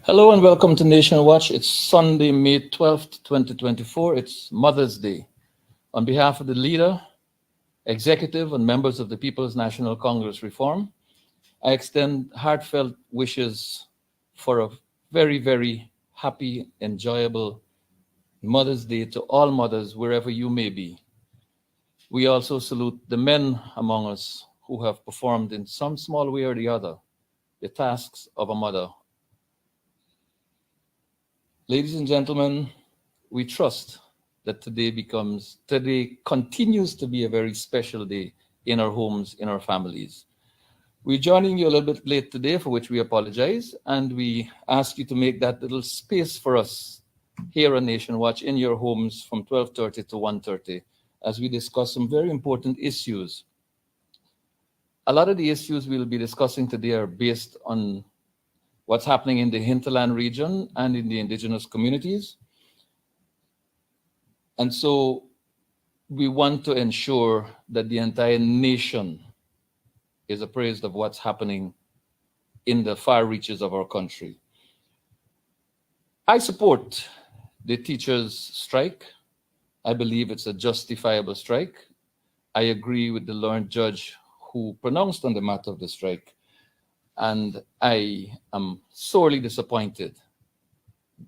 Hello and welcome to Nation Watch. It's Sunday, May 12th, 2024. It's Mother's Day. On behalf of the leader, executive, and members of the People's National Congress Reform, I extend heartfelt wishes for a very, very happy, enjoyable Mother's Day to all mothers, wherever you may be. We also salute the men among us who have performed in some small way or the other the tasks of a mother. Ladies and gentlemen, we trust that today continues to be a very special day in our homes, in our families. We're joining you a little bit late today, for which we apologize, and we ask you to make that little space for us here on Nation Watch in your homes from 12:30 to 1:30 as we discuss some very important issues. A lot of the issues we'll be discussing today are based on what's happening in the hinterland region and in the indigenous communities. And so we want to ensure that the entire nation is appraised of what's happening in the far reaches of our country. I support the teachers' strike. I believe it's a justifiable strike. I agree with the learned judge who pronounced on the matter of the strike. And I am sorely disappointed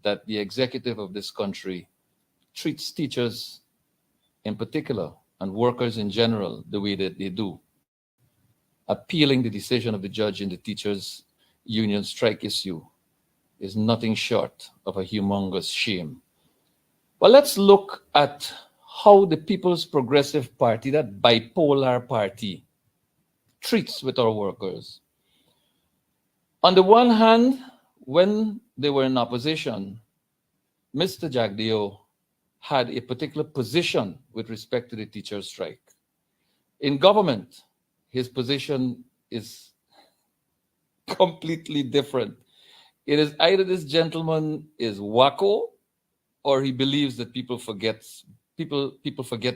that the executive of this country treats teachers in particular and workers in general the way that they do. Appealing the decision of the judge in the teachers' union strike issue is nothing short of a humongous shame. But let's look at how the People's Progressive Party, that bipolar party, treats with our workers. On the one hand, when they were in opposition, Mr. Jagdeo had a particular position with respect to the teacher strike. In government, his position is completely different. It is either this gentleman is wacko or he believes that people forget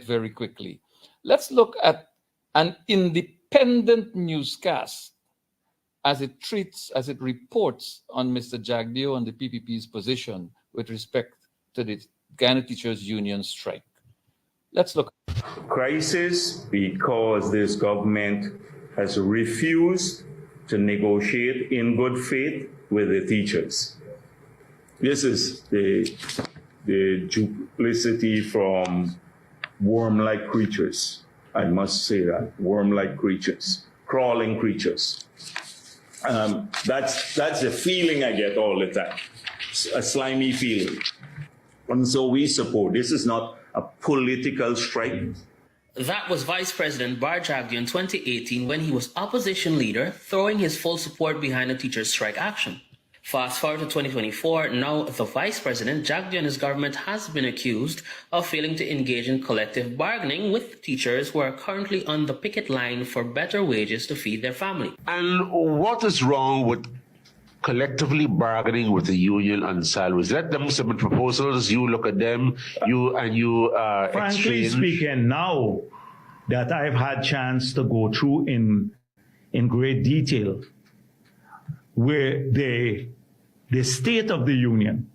very quickly. Let's look at an independent newscast as it reports on Mr. Jagdeo and the PPP's position with respect to the Ghana Teachers Union strike. Let's look. Crisis because this government has refused to negotiate in good faith with the teachers. This is the duplicity from worm-like creatures. I must say that, worm-like creatures, crawling creatures. That's the feeling I get all the time, a slimy feeling. And so we support. This is not a political strike. That was Vice President Bar Jagdeo in 2018 when he was opposition leader, throwing his full support behind the teachers' strike action. Fast forward to 2024, now the Vice President, Jagdeo and his government has been accused of failing to engage in collective bargaining with teachers who are currently on the picket line for better wages to feed their family. And what is wrong with collectively bargaining with the union on salaries? Let them submit proposals, you look at them, Frankly exchange. speaking, now that I've had chance to go through in great detail where the state of the union,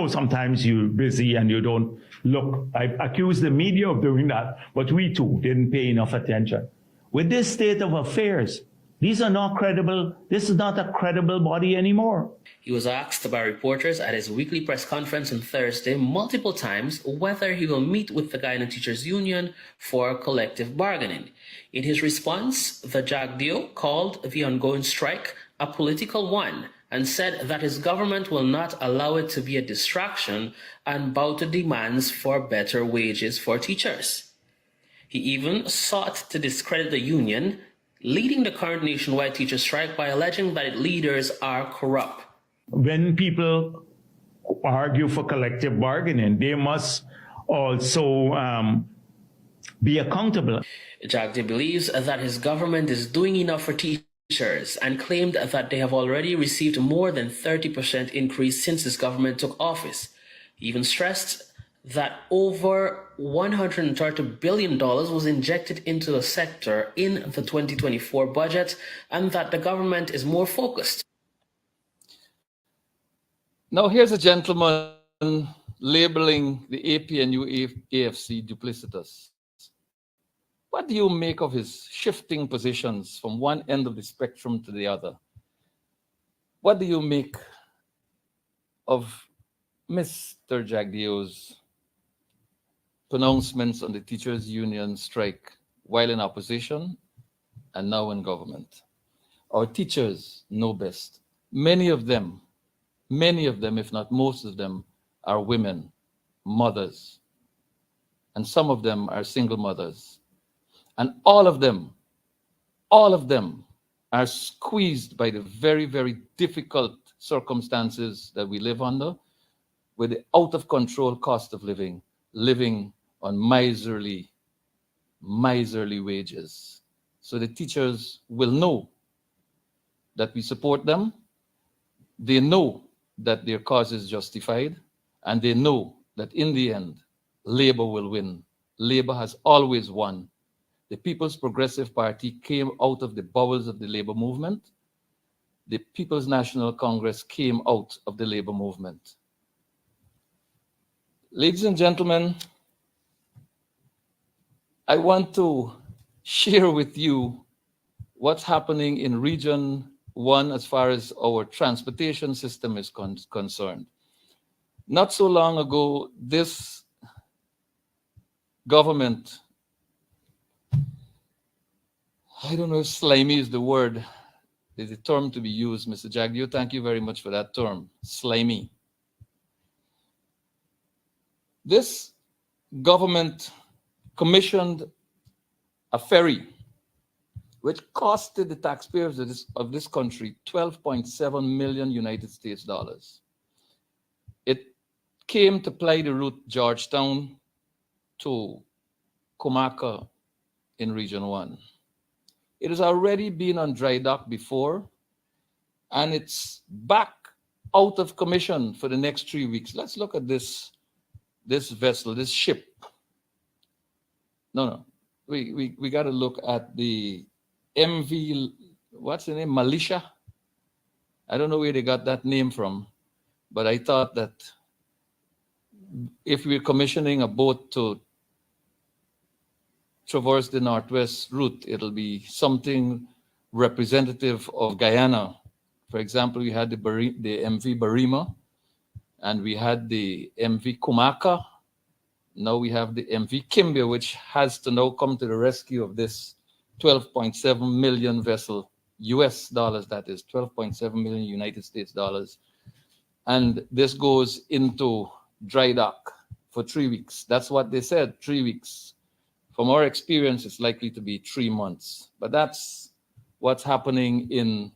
sometimes you're busy and you don't look. I accuse the media of doing that, but we too didn't pay enough attention. With this state of affairs, these are not credible. This is not a credible body anymore. He was asked by reporters at his weekly press conference on Thursday multiple times whether he will meet with the Guyana Teachers Union for collective bargaining. In his response, the Jagdeo called the ongoing strike a political one and said that his government will not allow it to be a distraction and bow to demands for better wages for teachers. He even sought to discredit the union, leading the current nationwide teacher strike by alleging that its leaders are corrupt. When people argue for collective bargaining, they must also be accountable. Jagdeo believes that his government is doing enough for teachers and claimed that they have already received more than 30% increase since his government took office. He even stressed that over $130 billion was injected into the sector in the 2024 budget and that the government is more focused. Now, here's a gentleman labeling the APNU AFC duplicitous. What do you make of his shifting positions from one end of the spectrum to the other? What do you make of Mr. Jagdeo's pronouncements on the teachers' union strike while in opposition and now in government? Our teachers know best. Many of them, if not most of them, are women, mothers, and some of them are single mothers. And all of them are squeezed by the very, very difficult circumstances that we live under, with the out of control cost of living on miserly wages. So the teachers will know that we support them. They know that their cause is justified, and they know that in the end, labor will win. Labor has always won. The People's Progressive Party came out of the bowels of the labor movement. The People's National Congress came out of the labor movement. Ladies and gentlemen, I want to share with you what's happening in Region 1 as far as our transportation system is concerned. Not so long ago, this government, I don't know if slimy is the word, is the term to be used. Mr. Jagdeo, thank you very much for that term, slimy. This government commissioned a ferry which costed the taxpayers of this country 12.7 million United States dollars. It came to ply the route Georgetown to Kumaka in Region 1. It has already been on dry dock before, and it's back out of commission for the next 3 weeks. Let's look at this vessel, this ship. No. We got to look at the MV, what's the name? Militia? I don't know where they got that name from, but I thought that if we're commissioning a boat to traverse the Northwest route, it'll be something representative of Guyana. For example, we had the MV Barima, and we had the MV Kumaka. Now we have the MV Kimbia, which has to now come to the rescue of this 12.7 million vessel, US dollars, that is 12.7 million United States dollars. And this goes into dry dock for 3 weeks. That's what they said, 3 weeks. From our experience, it's likely to be 3 months. But that's what's happening in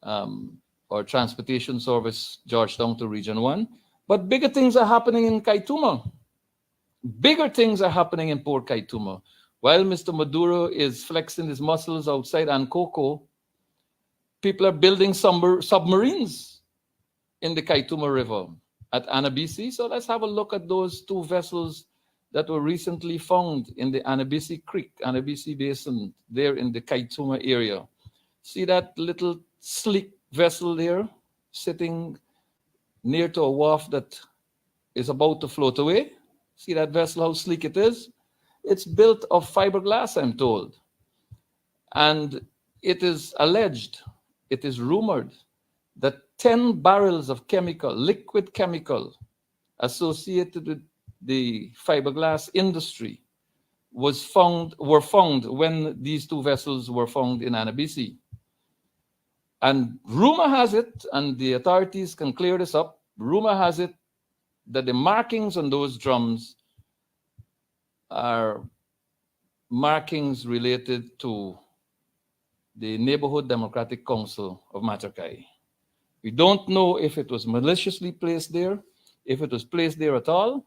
our transportation service, Georgetown to Region 1. But bigger things are happening in Kaituma. Bigger things are happening in Port Kaituma. While Mr. Maduro is flexing his muscles outside Ankoko, people are building submarines in the Kaituma River at Anabisi. So let's have a look at those 2 vessels that were recently found in the Anabisi Creek, Anabisi Basin, there in the Kaituma area. See that little sleek vessel there, sitting near to a wharf that is about to float away? See that vessel, how sleek it is? It's built of fiberglass, I'm told. And it is alleged, it is rumored, that 10 barrels of liquid chemical associated with the fiberglass industry were found when these 2 vessels were found in Anabisi. And rumor has it, and the authorities can clear this up, rumor has it that the markings on those drums are markings related to the Neighborhood Democratic Council of Matakai. We don't know if it was maliciously placed there, if it was placed there at all.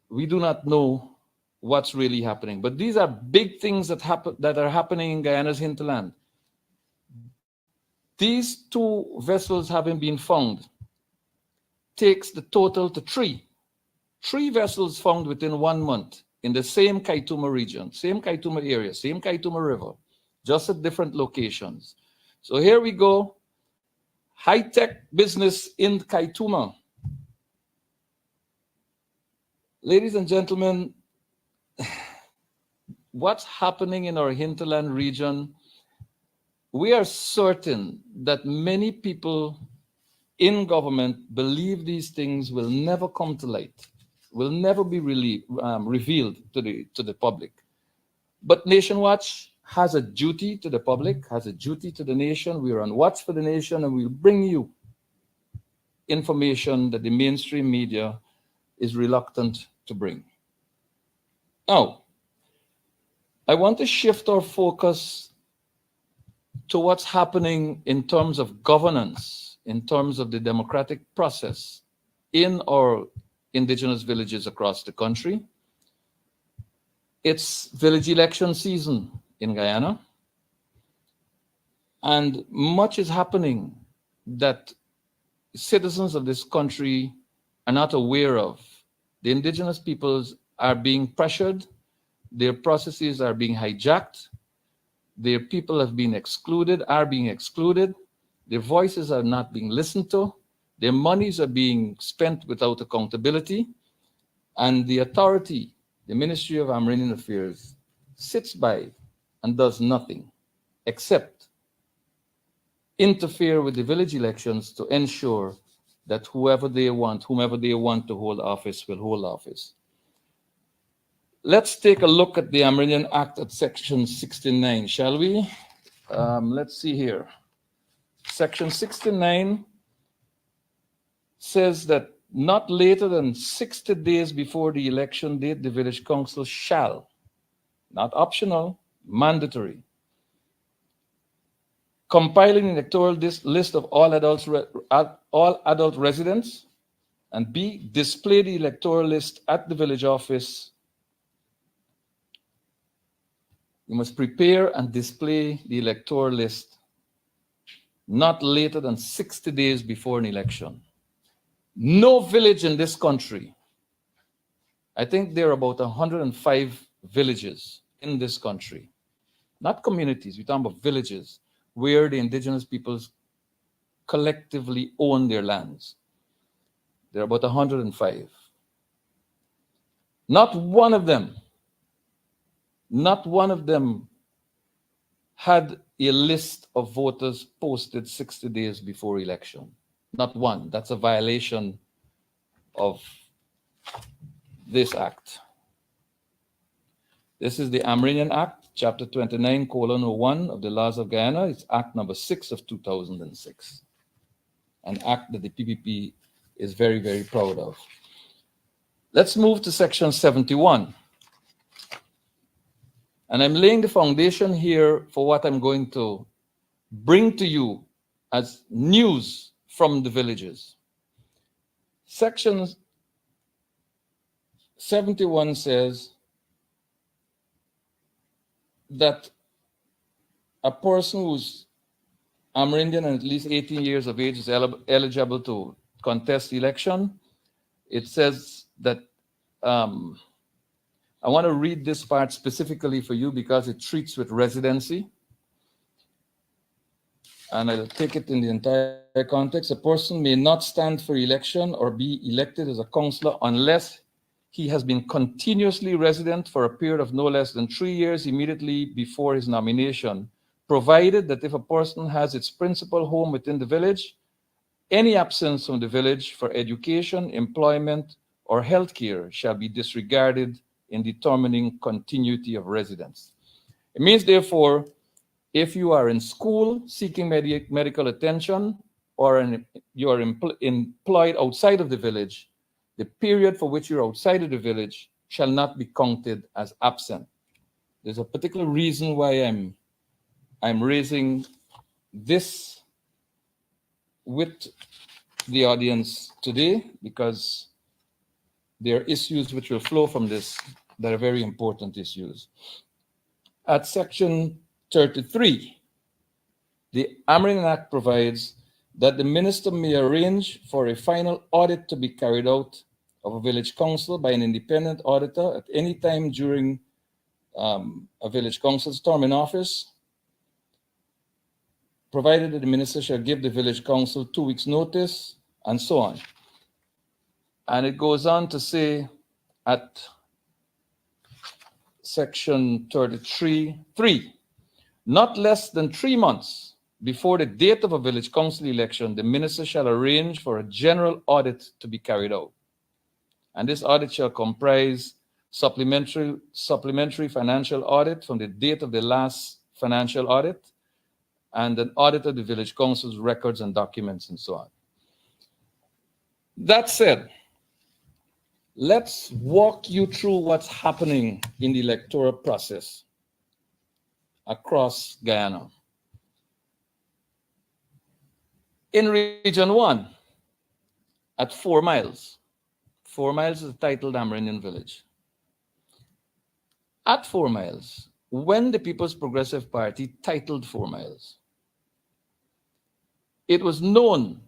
We do not know what's really happening. But these are big things that are happening in Guyana's hinterland. These 2 vessels having been found takes the total to 3. 3 vessels found within 1 month in the same Kaituma region, same Kaituma area, same Kaituma River, just at different locations. So here we go. high-tech business in Kaituma. Ladies and gentlemen, what's happening in our hinterland region, we are certain that many people in government believe these things will never come to light, will never be revealed to the public. But Nation Watch has a duty to the public, has a duty to the nation. We are on watch for the nation, and we'll bring you information that the mainstream media is reluctant to bring. Now, I want to shift our focus to what's happening in terms of governance, in terms of the democratic process in our indigenous villages across the country. It's village election season in Guyana, and much is happening that citizens of this country are not aware of. The indigenous peoples are being pressured, their processes are being hijacked, their people have been excluded, are being excluded, their voices are not being listened to, their monies are being spent without accountability, and the authority, the Ministry of Amerindian Affairs, sits by and does nothing except interfere with the village elections to ensure that whomever they want to hold office will hold office. Let's take a look at the Amerindian Act at Section 69, shall we? Let's see here. Section 69 says that not later than 60 days before the election date, the village council shall, not optional, mandatory, compile an electoral list of all adult residents, and B, display the electoral list at the village office. You must prepare and display the electoral list not later than 60 days before an election. No village in this country, I think there are about 105 villages in this country, not communities, we're talking about villages, where the indigenous peoples collectively own their lands. There are about 105. Not one of them had a list of voters posted 60 days before election. Not one. That's a violation of this act. This is the Amerindian Act, Chapter 29:01 of the Laws of Guyana. It's Act number 6 of 2006. An act that the PPP is very, very proud of. Let's move to Section 71. And I'm laying the foundation here for what I'm going to bring to you as news from the villages. Section 71 says that a person who's Amerindian and at least 18 years of age is eligible to contest the election. It says that, I want to read this part specifically for you because it treats with residency. And I'll take it in the entire context. A person may not stand for election or be elected as a councillor unless he has been continuously resident for a period of no less than 3 years immediately before his nomination, provided that if a person has its principal home within the village, any absence from the village for education, employment, or healthcare shall be disregarded in determining continuity of residence. It means, therefore, if you are in school seeking medical attention or you are employed outside of the village, the period for which you're outside of the village shall not be counted as absent. There's a particular reason why I'm raising this with the audience today, because there are issues which will flow from this that are very important issues. At Section 33, the Amerindian Act provides that the minister may arrange for a final audit to be carried out of a village council by an independent auditor at any time during a village council's term in office. provided that the minister shall give the village council 2 weeks' notice, and so on. And it goes on to say at section 33(3), not less than 3 months before the date of a village council election, the minister shall arrange for a general audit to be carried out. And this audit shall comprise supplementary financial audit from the date of the last financial audit, and an audit of the village council's records and documents and so on. That said, let's walk you through what's happening in the electoral process across Guyana. In Region 1, at 4 miles, 4 miles is the titled Amerindian village. At 4 miles, when the People's Progressive Party titled 4 miles, it was known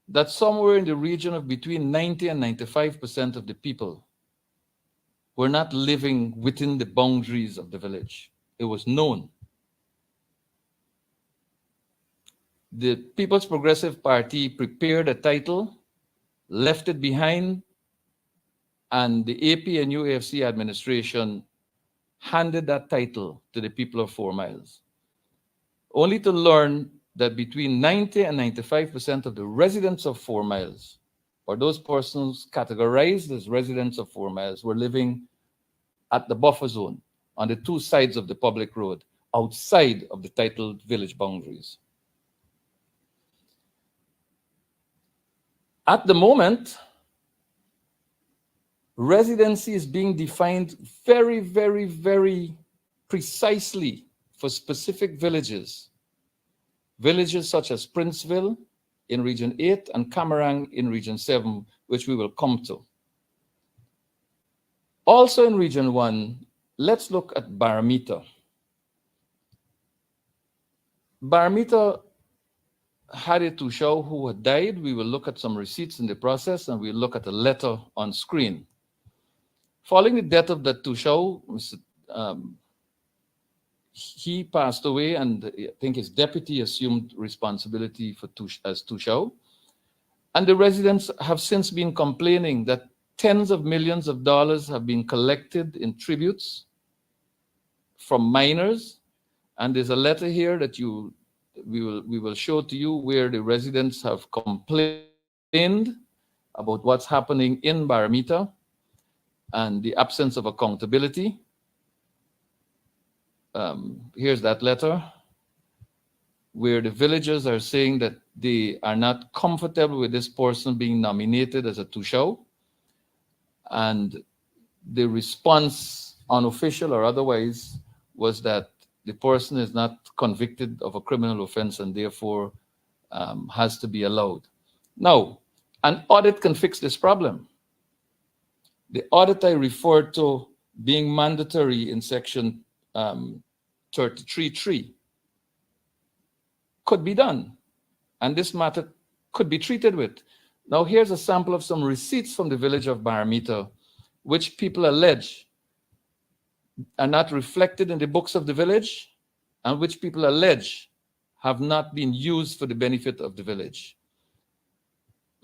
that somewhere in the region of between 90 and 95% of the people were not living within the boundaries of the village. It was known. The People's Progressive Party prepared a title, left it behind, and the APNU AFC administration handed that title to the people of 4 miles, only to learn that between 90 and 95% of the residents of 4 miles, or those persons categorized as residents of 4 miles, were living at the buffer zone on the 2 sides of the public road, outside of the titled village boundaries. At the moment, residency is being defined very, very, very precisely for specific villages. Villages such as Princeville in Region 8 and Camarang in Region 7, which we will come to. Also in Region 1, let's look at Baramita. Baramita had a Tushao who had died. We will look at some receipts in the process, and we'll look at a letter on screen. Following the death of that Tushao, he passed away, and I think his deputy assumed responsibility for as Tushao. And the residents have since been complaining that tens of millions of dollars have been collected in tributes from minors. And there's a letter here that we will show to you where the residents have complained about what's happening in Baramita and the absence of accountability. Here's that letter where the villagers are saying that they are not comfortable with this person being nominated as a Tushao. And the response, unofficial or otherwise, was that the person is not convicted of a criminal offense and therefore has to be allowed. Now, an audit can fix this problem. The audit I referred to being mandatory in section 33(3) could be done, and this matter could be treated with. Now, here's a sample of some receipts from the village of Baramita, which people allege are not reflected in the books of the village, and which people allege have not been used for the benefit of the village.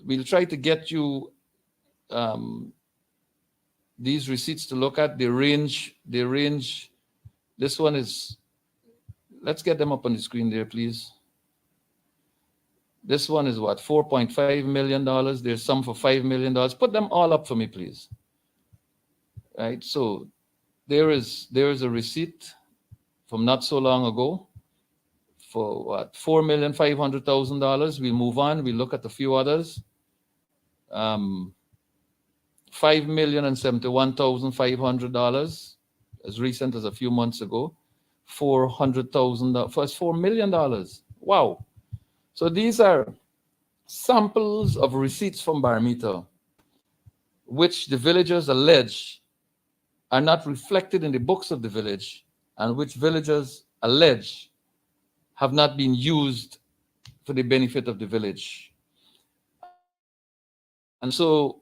We'll try to get you these receipts to look at. The range, this one is, let's get them up on the screen there, please. This one is what, $4.5 million. There's some for $5 million. Put them all up for me, please. Right, so there is a receipt from not so long ago for what, $4,500,000. We'll move on. We'll look at a few others. $5,071,500 as recent as a few months ago. $400,000, first $4 million. Wow. So these are samples of receipts from Baramita, which the villagers allege are not reflected in the books of the village, and which villagers allege have not been used for the benefit of the village. And so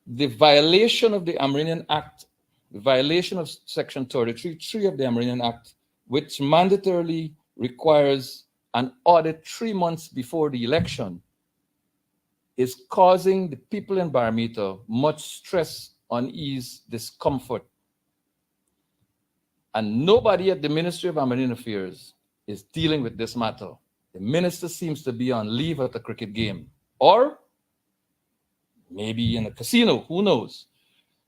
the violation of the Amerindian Act, the violation of section 33(3) of the Amerindian Act which mandatorily requires an audit 3 months before the election, is causing the people in Baramita much stress, unease, discomfort. And nobody at the Ministry of Marine Affairs is dealing with this matter. The minister seems to be on leave at a cricket game, or maybe in a casino, who knows?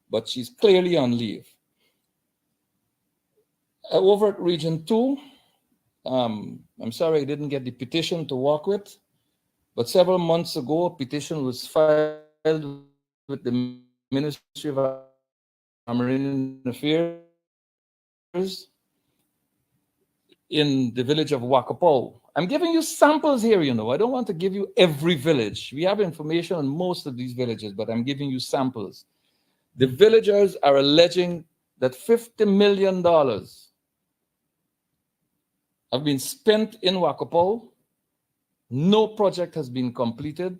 But she's clearly on leave. Over at Region 2, I'm sorry I didn't get the petition to work with, but several months ago, a petition was filed with the Ministry of Marine Affairs in the village of Wakapo. I'm giving you samples here, you know. I don't want to give you every village. We have information on most of these villages, but I'm giving you samples. The villagers are alleging that $50 million have been spent in Wakapo. No project has been completed.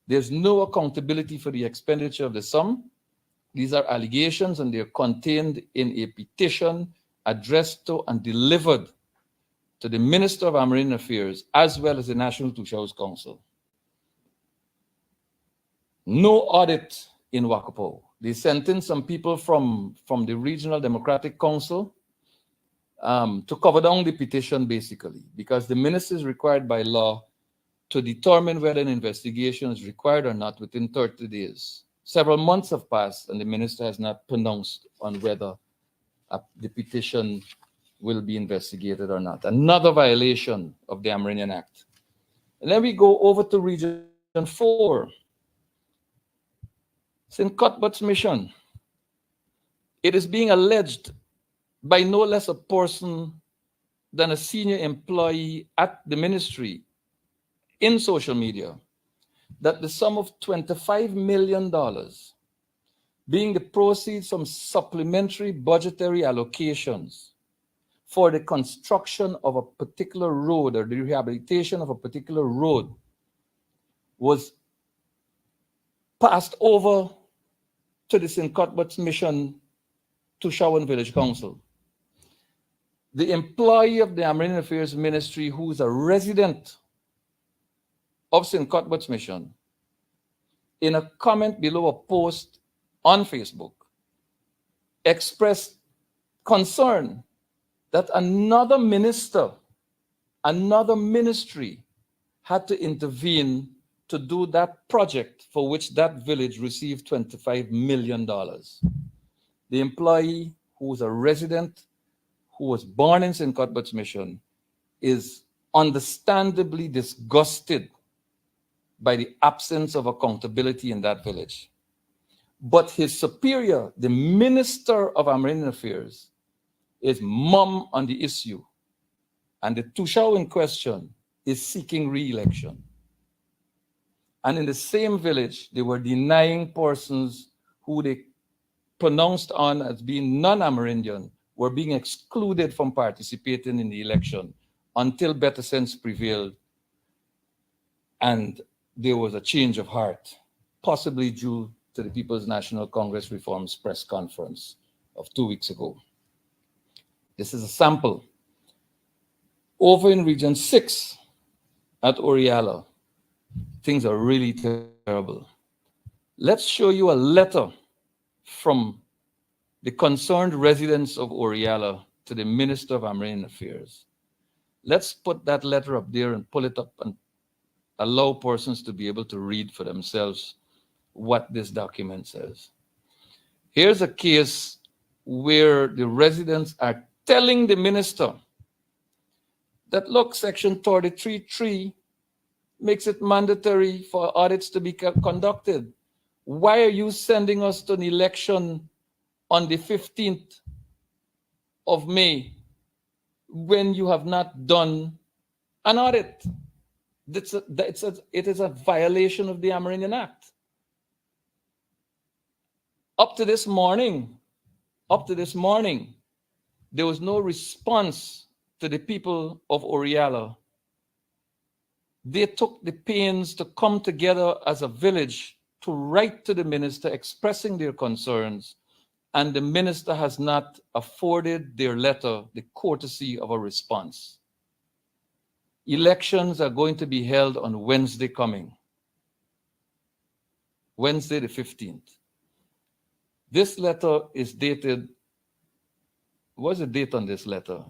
There's no accountability for the expenditure of the sum. These are allegations, and they're contained in a petition addressed to and delivered to the Minister of Marine Affairs, as well as the National Tushaus Council. No audit in Wakapo. They sent in some people from the Regional Democratic Council to cover down the petition, basically, because the minister is required by law to determine whether an investigation is required or not within 30 days. Several months have passed, and the minister has not pronounced on whether the petition will be investigated or not. Another violation of the Amerindian Act. And then we go over to Region 4. St. Cuthbert's Mission. It is being alleged by no less a person than a senior employee at the ministry in social media that the sum of $25 million, being the proceeds from supplementary budgetary allocations for the construction of a particular road or the rehabilitation of a particular road, was passed over to the St. Cuthbert's Mission Tushawan Village Council. The employee of the Marine Affairs Ministry, who is a resident of St. Cuthbert's Mission, in a comment below a post on Facebook, expressed concern that another minister, another ministry had to intervene to do that project for which that village received $25 million. The employee, who was a resident, who was born in St. Cuthbert's Mission, is understandably disgusted by the absence of accountability in that village. But his superior, the Minister of Marine Affairs, is mum on the issue. And the Tushau in question is seeking re-election. And in the same village, they were denying persons who they pronounced on as being non-Amerindian were being excluded from participating in the election until better sense prevailed and there was a change of heart, possibly due to the People's National Congress Reforms press conference of 2 weeks ago. This is a sample. Over in Region 6 at Oriala, things are really terrible. Let's show you a letter from the concerned residents of Oriala to the Minister of Marine Affairs. Let's put that letter up there and pull it up and allow persons to be able to read for themselves what this document says. Here's a case where the residents are telling the minister that, look, Section 33(3) makes it mandatory for audits to be conducted. Why are you sending us to an election on the 15th of May when you have not done an audit? It is a violation of the Amerindian Act. Up to this morning, there was no response to the people of Oriala. They took the pains to come together as a village to write to the minister expressing their concerns and the minister has not afforded their letter the courtesy of a response. Elections are going to be held on Wednesday coming, Wednesday the 15th. This letter is dated, what's the date on this letter?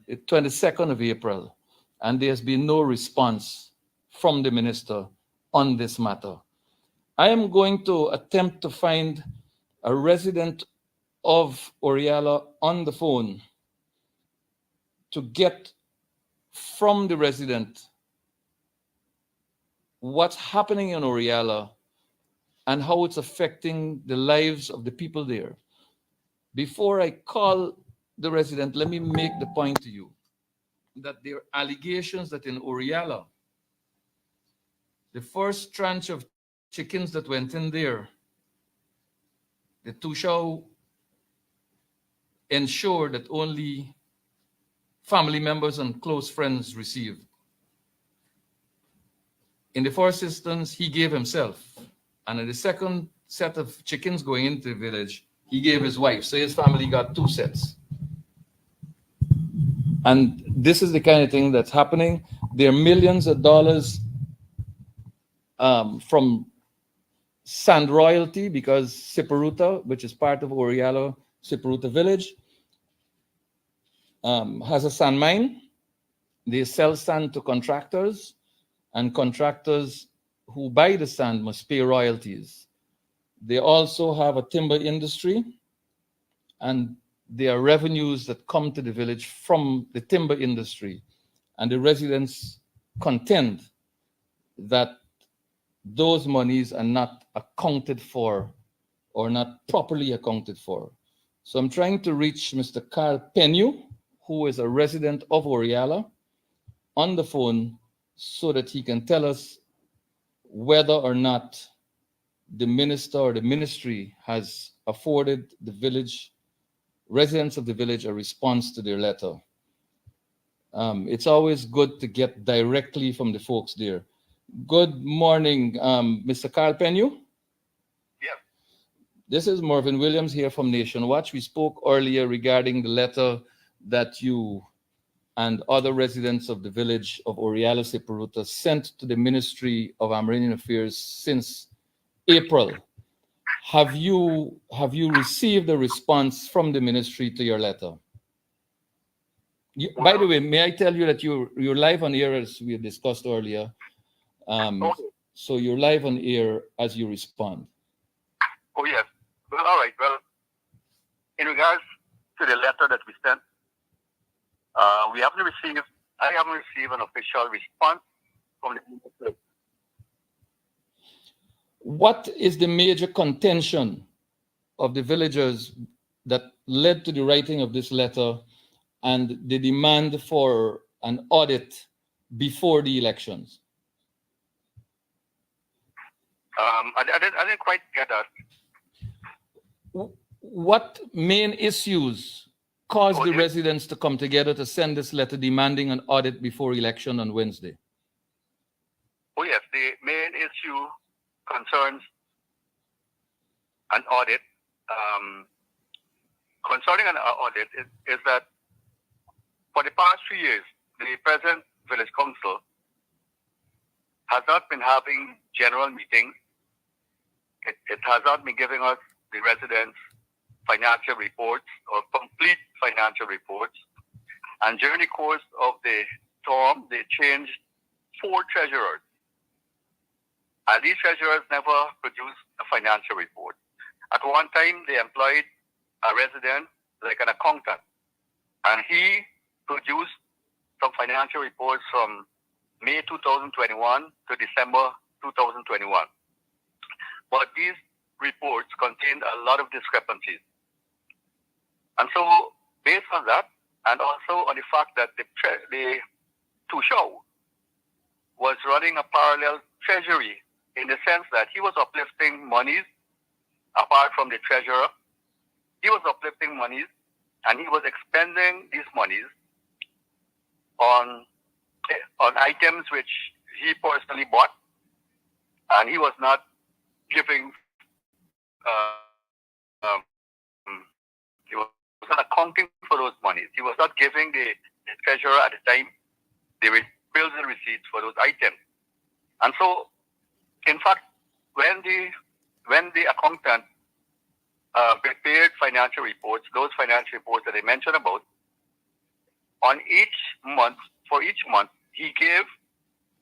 The 22nd of April, and there's been no response from the minister on this matter. I am going to attempt to find a resident of Oriala on the phone to get from the resident what's happening in Oriala and how it's affecting the lives of the people there. Before I call the resident, let me make the point to you that there are allegations that in Oriala, the first tranche of chickens that went in there, the Tushao ensured that only family members and close friends received. In the first instance, he gave himself. And in the second set of chickens going into the village, he gave his wife. So his family got 2 sets. And this is the kind of thing that's happening. There are millions of dollars from sand royalty because Siparuta, which is part of Oriala, Siparuta village, has a sand mine. They sell sand to contractors, and contractors who buy the sand must pay royalties. They also have a timber industry, and there are revenues that come to the village from the timber industry. And the residents contend that those monies are not accounted for or not properly accounted for. So I'm trying to reach Mr. Carl Penu, who is a resident of Oriala, on the phone so that he can tell us whether or not the minister or the ministry has afforded the village, residents of the village, a response to their letter. It's always good to get directly from the folks there. Good morning, Mr. Carl Penu. Yes. This is Mervyn Williams here from Nation Watch. We spoke earlier regarding the letter that you and other residents of the village of Oriala Siparuta sent to the Ministry of Amerindian Affairs since April. Have you received a response from the ministry to your letter? By the way, may I tell you that you're live on air as we discussed earlier. So you're live on air as you respond. Oh, yes. Well, all right. Well, in regards to the letter that we sent, I haven't received an official response from the ministry. What is the major contention of the villagers that led to the writing of this letter and the demand for an audit before the elections? I didn't quite get that. What main issues caused the residents to come together to send this letter demanding an audit before election on Wednesday? Oh, yes. The main issue concerns an audit. Concerning an audit is that for the past 3 years, the present village council has not been having general meetings. It has not been giving us, the residents, financial reports or complete financial reports. And during the course of the term, they changed 4 treasurers. And these treasurers never produced a financial report. At one time, they employed a resident like an accountant. And he produced some financial reports from May 2021 to December 2021. But these reports contained a lot of discrepancies. And so, based on that, and also on the fact that the Tushao was running a parallel treasury in the sense that he was uplifting monies apart from the treasurer. He was uplifting monies and he was expending these monies on items which he personally bought, and he was not giving he was not giving the treasurer at the time the bills and receipts for those items. And so, in fact, when the accountant prepared financial reports, those financial reports that I mentioned about, on each month, for each month, he gave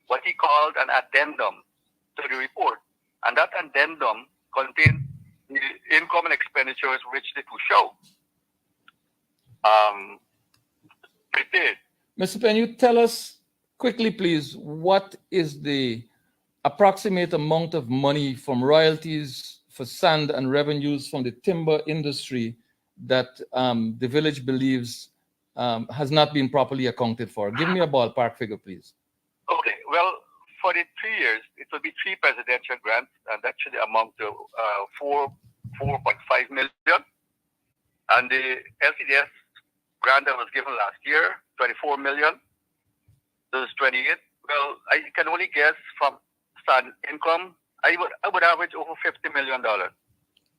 what he called an addendum to the report. And that addendum contained the income and expenditures which the two show prepared. Mr. Penn, you tell us quickly, please, what is the approximate amount of money from royalties for sand and revenues from the timber industry that the village believes has not been properly accounted for? Give me a ballpark figure, please. Okay, well, for the 3 years, it will be 3 presidential grants, and that should amount to 4.5 million. And the LCDS grant that was given last year, 24 million. This is 28. Well, I can only guess from sand income, I would average over $50 million.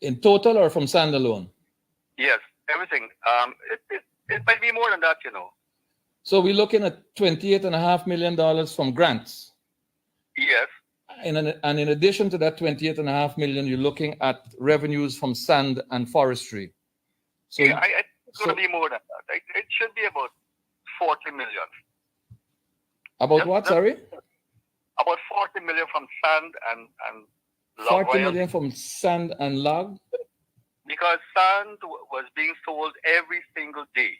In total or from sand alone? Yes, everything. It might be more than that, you know. So we're looking at $28.5 million from grants. Yes. And in addition to that $28.5 million, you're looking at revenues from sand and forestry. So yeah, it's going to be more than that. It should be about 40 million. About what, sorry? About 40 million from sand and log 40 royalty. million from sand and log? Because sand was being sold every single day,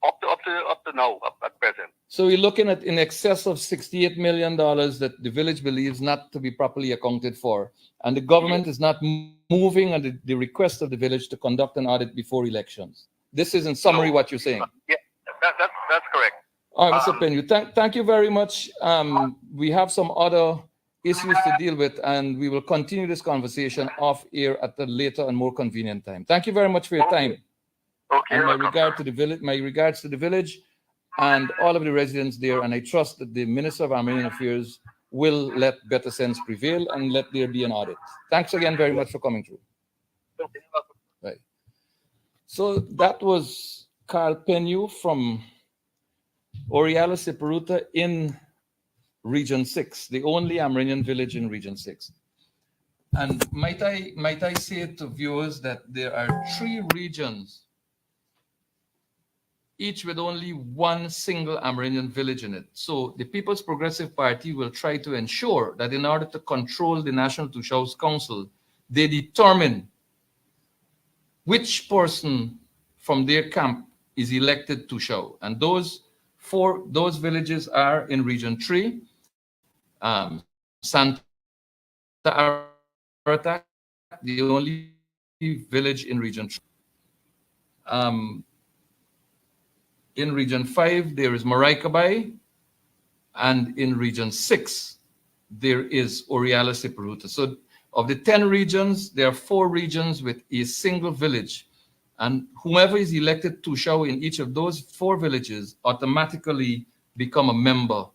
up to now, up at present. So we're looking at in excess of $68 million that the village believes not to be properly accounted for. And the government is not moving on the request of the village to conduct an audit before elections. This is in summary what you're saying. Yeah, that's correct. All right, Mr. Penny, thank you very much. We have some other issues to deal with, and we will continue this conversation off air at a later and more convenient time. Thank you very much for your time. Okay. And my regards to the village and all of the residents there, and I trust that the Minister of Armenian Affairs will let better sense prevail and let there be an audit. Thanks again very much for coming through. Right. So that was Carl Penyu from Oriala Siparuta in Region 6, the only Amerindian village in Region 6. And might I say to viewers that there are 3 regions, each with only one single Amerindian village in it. So the People's Progressive Party will try to ensure that in order to control the National Tushaus Council, they determine which person from their camp is elected Tushau. And those villages are in Region 3, Santa Aratak, the only village in Region 3. In Region 5, there is Moraikabai, and in Region 6, there is Oriala Siparuta. So of the 10 regions, there are 4 regions with a single village. And whoever is elected Tushau in each of those 4 villages automatically become a member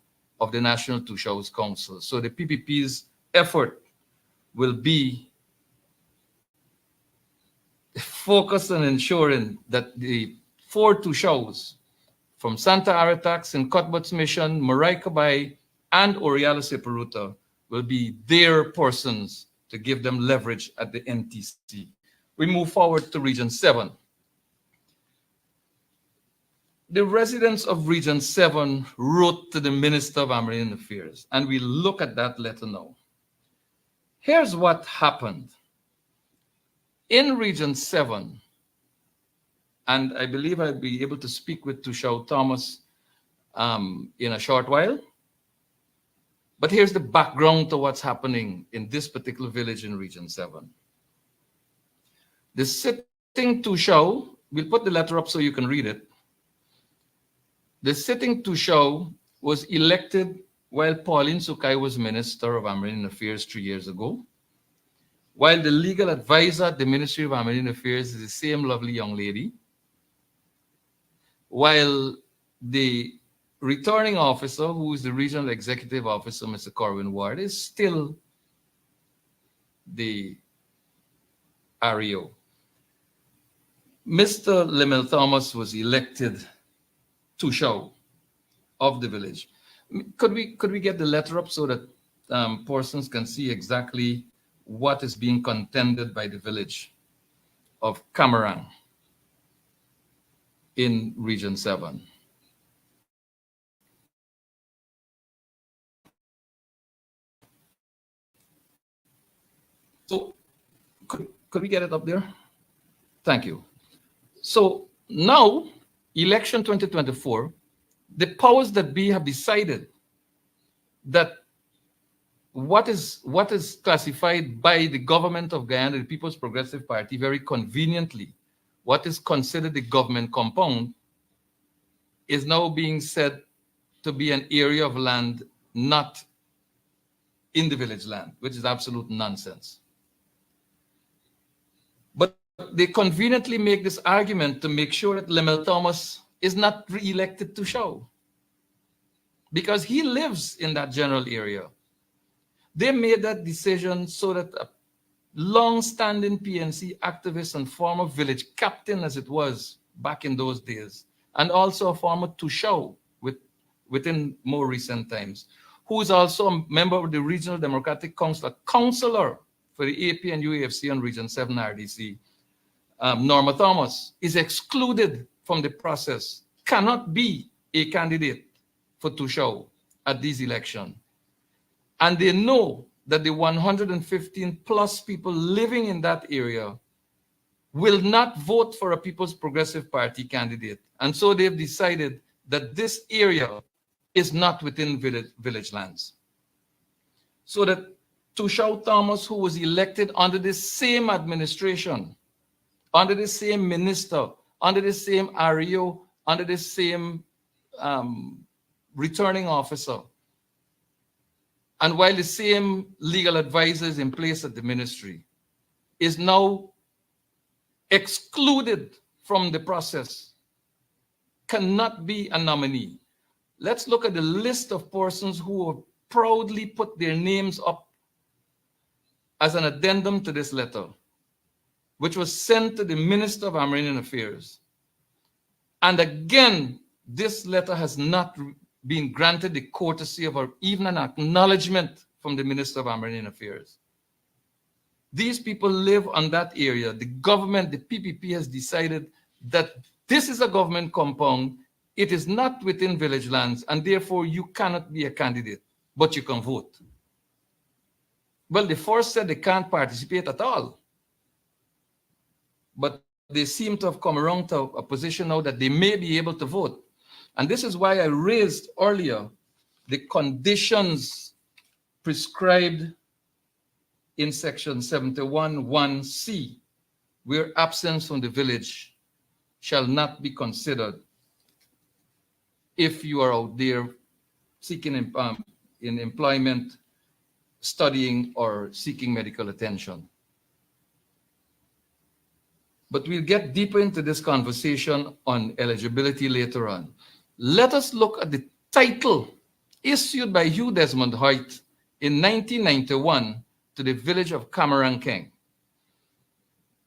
of the National Tushaus Council. So the PPP's effort will be focused on ensuring that the 4 Tushaus from Santa Aratax and Cuthbert's Mission, Moraikabai, and Oriala Siparuta will be their persons to give them leverage at the NTC. We move forward to Region 7. The residents of Region 7 wrote to the Minister of Amerindian Affairs, and we look at that letter now. Here's what happened. In Region 7, and I believe I'll be able to speak with Tushau Thomas in a short while. But here's the background to what's happening in this particular village in Region 7. The sitting Tushau, we'll put the letter up so you can read it. The sitting Tushau was elected while Pauline Sukai was Minister of Amerindian Affairs 3 years ago, while the legal advisor at the Ministry of Amerindian Affairs is the same lovely young lady, while the returning officer, who is the regional executive officer, Mr. Corwin Ward, is still the REO. Mr. Lemel Thomas was elected to show of the village. Could we get the letter up so that persons can see exactly what is being contended by the village of Camarang in Region 7? So could we get it up there? Thank you. So now, election 2024, the powers that be have decided that what is classified by the government of Guyana, the People's Progressive Party, very conveniently, what is considered the government compound, is now being said to be an area of land not in the village land, which is absolute nonsense. But they conveniently make this argument to make sure that Lemel Thomas is not re-elected to show, because he lives in that general area. They made that decision so that a long-standing PNC activist and former village captain, as it was back in those days, and also a former Tushao within more recent times, who is also a member of the Regional Democratic Council, a counselor for the AP and UAFC on Region 7 RDC, Norma Thomas, is excluded from the process, cannot be a candidate for Tushao at this election. And they know that the 115 plus people living in that area will not vote for a People's Progressive Party candidate. And so they've decided that this area is not within village lands. So that Tushao Thomas, who was elected under the same administration, under the same minister, under the same REO, under the same returning officer, and while the same legal advisor is in place at the ministry, is now excluded from the process, cannot be a nominee. Let's look at the list of persons who have proudly put their names up as an addendum to this letter, which was sent to the Minister of Amerindian Affairs. And again, this letter has not been granted the courtesy of even an acknowledgement from the Minister of Amerindian Affairs. These people live on that area. The government, the PPP, has decided that this is a government compound. It is not within village lands, and therefore you cannot be a candidate, but you can vote. Well, the force said they can't participate at all. But they seem to have come around to a position now that they may be able to vote. And this is why I raised earlier the conditions prescribed in section 71(1)(c), where absence from the village shall not be considered if you are out there seeking in employment, studying, or seeking medical attention. But we'll get deeper into this conversation on eligibility later on. Let us look at the title issued by Hugh Desmond Hoyt in 1991 to the village of Camarang King.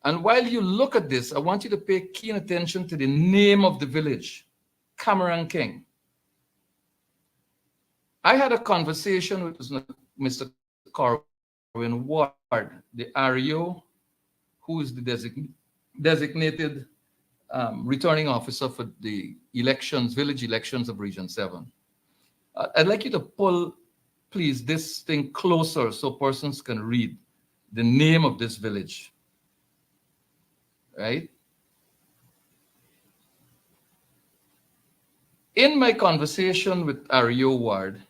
And while you look at this, I want you to pay keen attention to the name of the village, Camarang King. I had a conversation with Mr. Corwin Ward, the REO, who is the designated returning officer for the elections, village elections of Region 7. I'd like you to pull, please, this thing closer so persons can read the name of this village, right? In my conversation with REO Ward,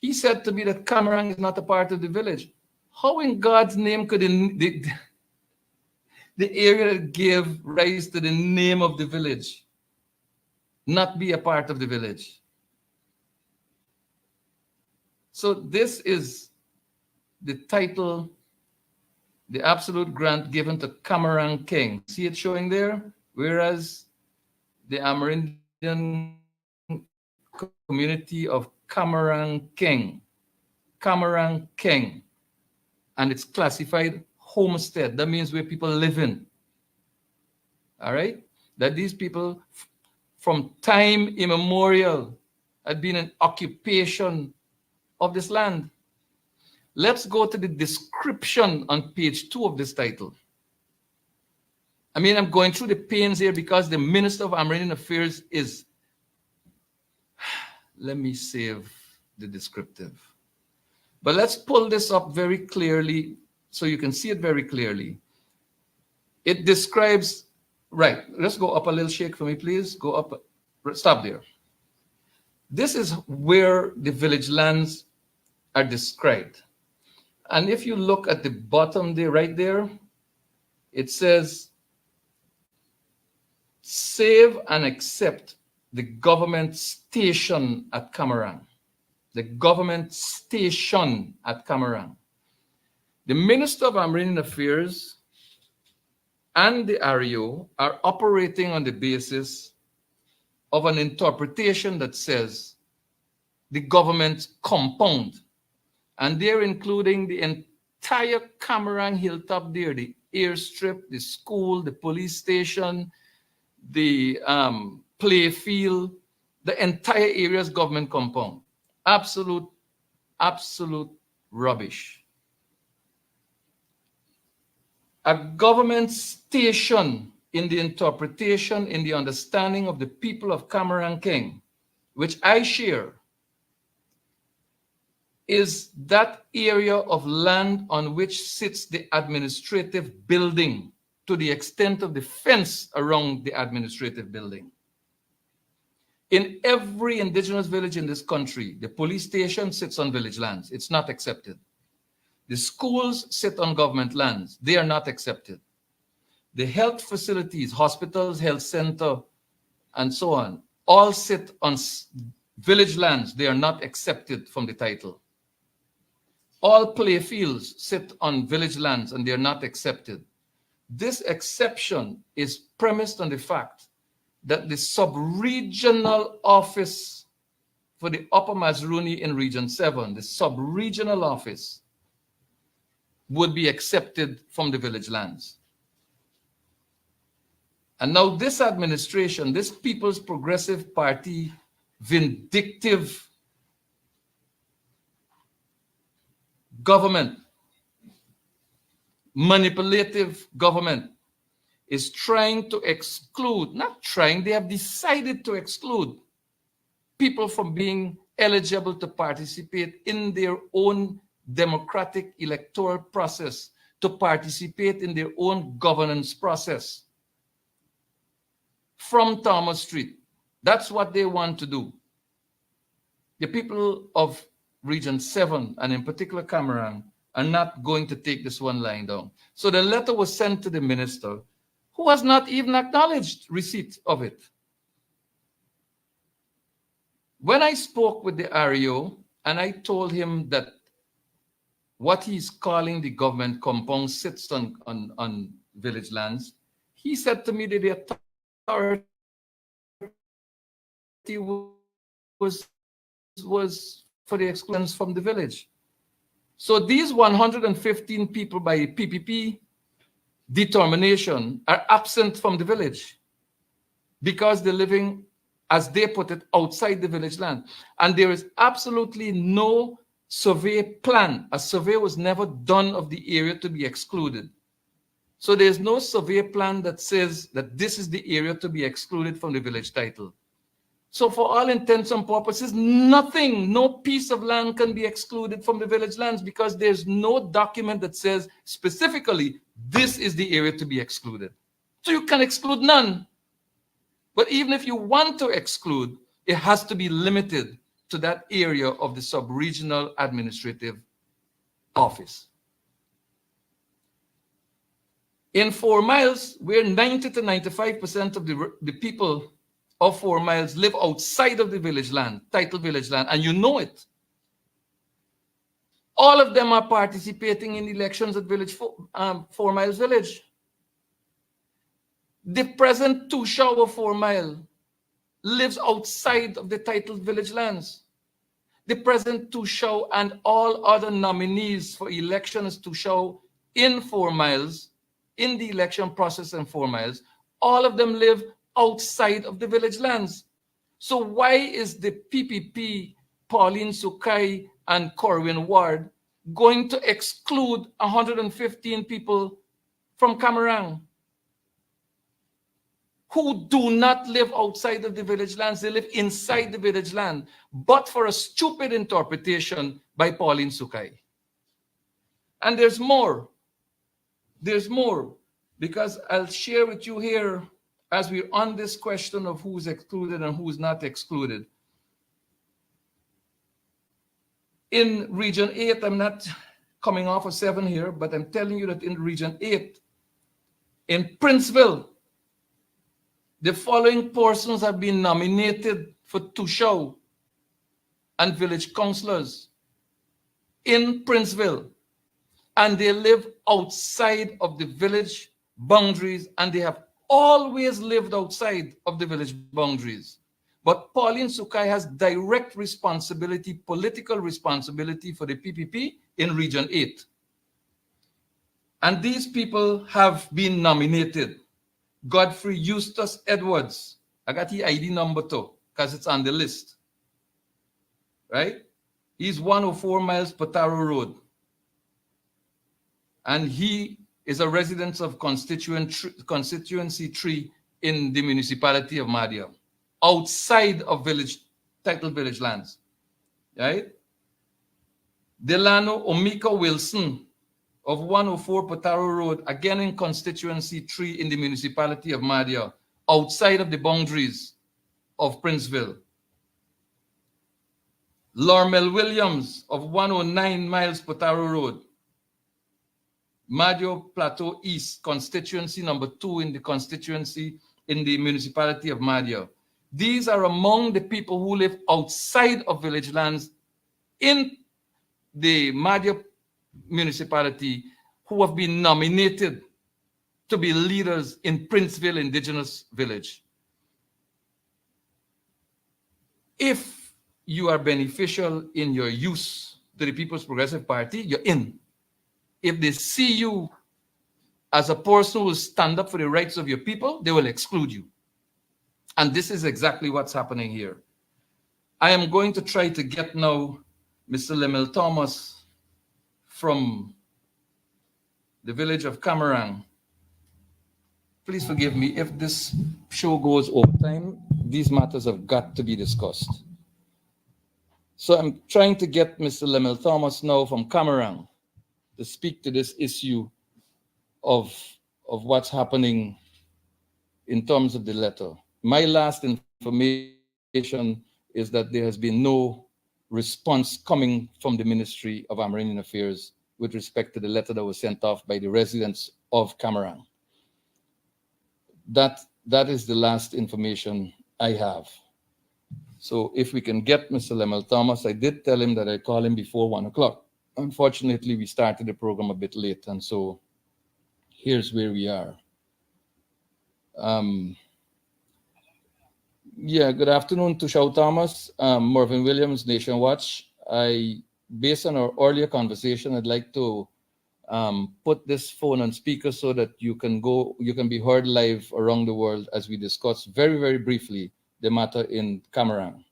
he said to me that Camarang is not a part of the village. How in God's name could the area that gave rise to the name of the village not be a part of the village? So this is the title, the absolute grant given to Camarang King. See it showing there? Whereas the Amerindian community of Camarang King, and it's classified homestead. That means where people live in. all right? That these people from time immemorial had been in occupation of this land. Let's go to the description on page 2 of this title. I mean, I'm going through the pains here because the Minister of Amerindian Affairs is, let me save the descriptive. But let's pull this up very clearly so you can see it very clearly. It describes, right, let's go up a little shake for me, please. Go up, stop there. This is where the village lands are described. And if you look at the bottom there, right there, it says, save and accept the government station at Camarang. The government station at Camarang. The Minister of Amerindian Affairs and the REO are operating on the basis of an interpretation that says the government compound. And they're including the entire Camarang hilltop there, the airstrip, the school, the police station, the play field, the entire area's government compound. Absolute rubbish. A government station in the interpretation, in the understanding of the people of Camarang King, which I share, is that area of land on which sits the administrative building to the extent of the fence around the administrative building. In every indigenous village in this country, the police station sits on village lands. It's not accepted. The schools sit on government lands. They are not accepted. The health facilities, hospitals, health center, and so on, all sit on village lands. They are not accepted from the title. All play fields sit on village lands and they are not accepted. This exception is premised on the fact that the sub-regional office for the Upper Mazruni in Region 7, the sub-regional office, would be accepted from the village lands. And now this administration, this People's Progressive Party, vindictive government, manipulative government, is trying to exclude, not trying, they have decided to exclude people from being eligible to participate in their own democratic electoral process, to participate in their own governance process from Thomas Street. That's what they want to do. The people of Region 7, and in particular Camarang, are not going to take this one lying down. So the letter was sent to the minister, who has not even acknowledged receipt of it. When I spoke with the REO and I told him that what he's calling the government compound sits on village lands, he said to me that the authority was for the exclusions from the village. So these 115 people by PPP determination are absent from the village because they're living, as they put it, outside the village land. And there is absolutely no survey plan. A survey was never done of the area to be excluded. So there's no survey plan that says that this is the area to be excluded from the village title. So for all intents and purposes, nothing, no piece of land can be excluded from the village lands because there's no document that says specifically this is the area to be excluded. So you can exclude none. But even if you want to exclude, it has to be limited to that area of the sub-regional administrative office. In 4 miles, where 90 to 95% of the people of 4 miles live outside of the village land, title village land, and you know it. All of them are participating in elections at village 4 miles village. The present Tushau of 4 Mile lives outside of the titled village lands. The present Tushau and all other nominees for elections Tushau in 4 miles, in the election process in 4 miles, All of them live outside of the village lands. So why is the PPP, Pauline Sukai and Corwin Ward, going to exclude 115 people from Camarang who do not live outside of the village lands? They live inside the village land, but for a stupid interpretation by Pauline Sukai. And there's more. There's more, because I'll share with you here, as we're on this question of who's excluded and who's not excluded. In Region 8, I'm not coming off of 7 here, but I'm telling you that in Region 8, in Princeville, the following persons have been nominated for Tushao and village councillors in Princeville, and they live outside of the village boundaries, and they have always lived outside of the village boundaries. But Pauline Sukai has direct responsibility, political responsibility for the PPP in Region 8. And these people have been nominated. Godfrey Eustace Edwards. I got the ID number too, because it's on the list. Right? He's 104 miles Potaro Road. And he is a resident of constituency 3 in the municipality of Madhya, outside of title village lands. Right? Delano Omika Wilson of 104 Potaro Road, again in constituency 3 in the municipality of Madhya, outside of the boundaries of Princeville. Lormel Williams of 109 miles Potaro Road, Madhya Plateau East, constituency number 2 in the municipality of Madhya. These are among the people who live outside of village lands in the Madhya municipality, who have been nominated to be leaders in Princeville Indigenous Village. If you are beneficial in your use to the People's Progressive Party, you're in. If they see you as a person who will stand up for the rights of your people, they will exclude you. And this is exactly what's happening here. I am going to try to get now Mr. Lemel Thomas from the village of Camarang. Please forgive me if this show goes over time. These matters have got to be discussed. So I'm trying to get Mr. Lemel Thomas now from Camarang to speak to this issue of what's happening in terms of the letter. My last information is that there has been no response coming from the Ministry of Amerindian Affairs with respect to the letter that was sent off by the residents of Camarang. That is the last information I have. So if we can get Mr. Lemel Thomas, I did tell him that I call him before 1 o'clock. Unfortunately, we started the program a bit late, and so here's where we are. Yeah, good afternoon to Shaw Thomas, Mervyn Williams, Nation Watch. Based on our earlier conversation, I'd like to put this phone on speaker so that you can be heard live around the world as we discuss very, very briefly the matter in Camarang.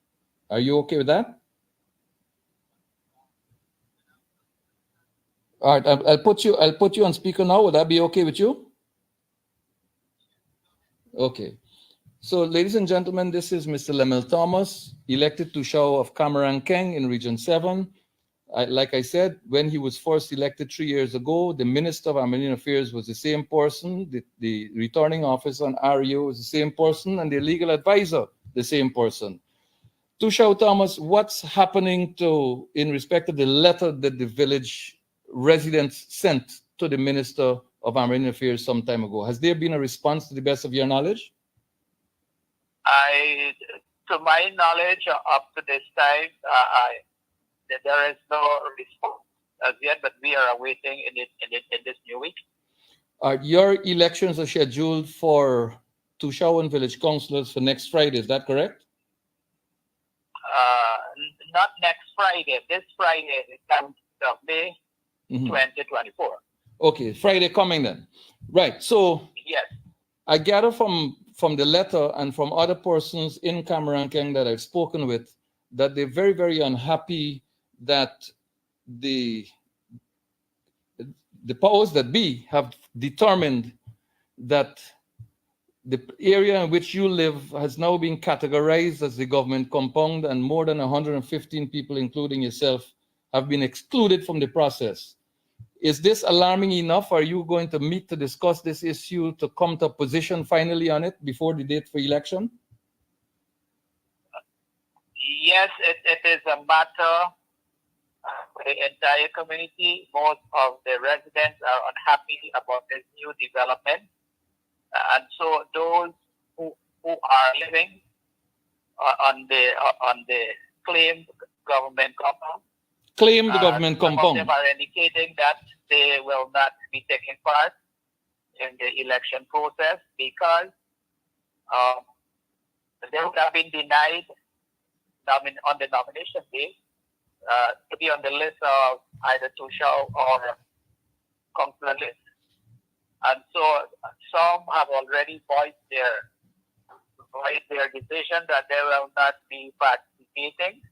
Are you okay with that? All right, I'll put you on speaker now. Would that be okay with you? Okay. So, ladies and gentlemen, this is Mr. Lemel Thomas, elected to Shaw of Camarang Keng in Region 7. Like I said, when he was first elected 3 years ago, the Minister of Amerindian Affairs was the same person, the returning officer on REO was the same person, and the legal advisor, the same person. To Shaw Thomas, what's happening in respect of the letter that the village residents sent to the Minister of Amerindian Affairs some time ago? Has there been a response to the best of your knowledge? To my knowledge, up to this time, there is no response as yet, but we are awaiting in this new week. Your elections are scheduled for Tushawan village councillors for next Friday. Is that correct? Not next Friday. This Friday, the 10th of May, 2024. Okay, Friday coming then. Right. So yes. I gather from the letter and from other persons in Cameroon that I've spoken with that they're very, very unhappy that the powers that be have determined that the area in which you live has now been categorized as the government compound, and more than 115 people, including yourself, have been excluded from the process. Is this alarming enough? Are you going to meet to discuss this issue to come to a position finally on it before the date for election? Yes, it is a matter for the entire community. Most of the residents are unhappy about this new development. And so those who are living on the claimed government compound, Claim the government some compound. of them are indicating that they will not be taking part in the election process because they would have been denied on the nomination day to be on the list of either Tushao or Councillor list. And so some have already voiced their decision that they will not be participating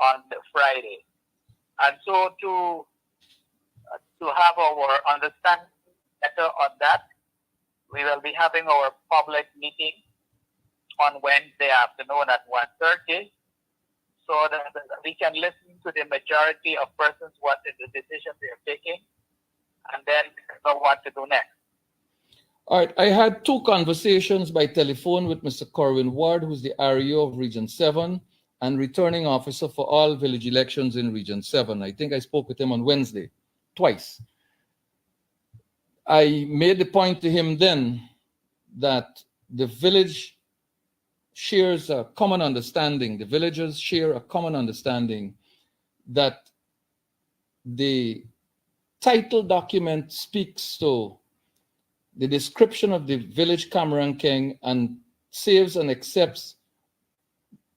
on the Friday. And so to have our understanding better on that, we will be having our public meeting on Wednesday afternoon at 1:30, so that we can listen to the majority of persons what is the decision they are taking, and then know what to do next. All right, I had two conversations by telephone with Mr. Corwin Ward, who's the REO of Region 7 and returning officer for all village elections in Region 7. I think I spoke with him on Wednesday, twice. I made the point to him then that the village shares a common understanding, the villagers share a common understanding that the title document speaks to the description of the village Cameron King and saves and accepts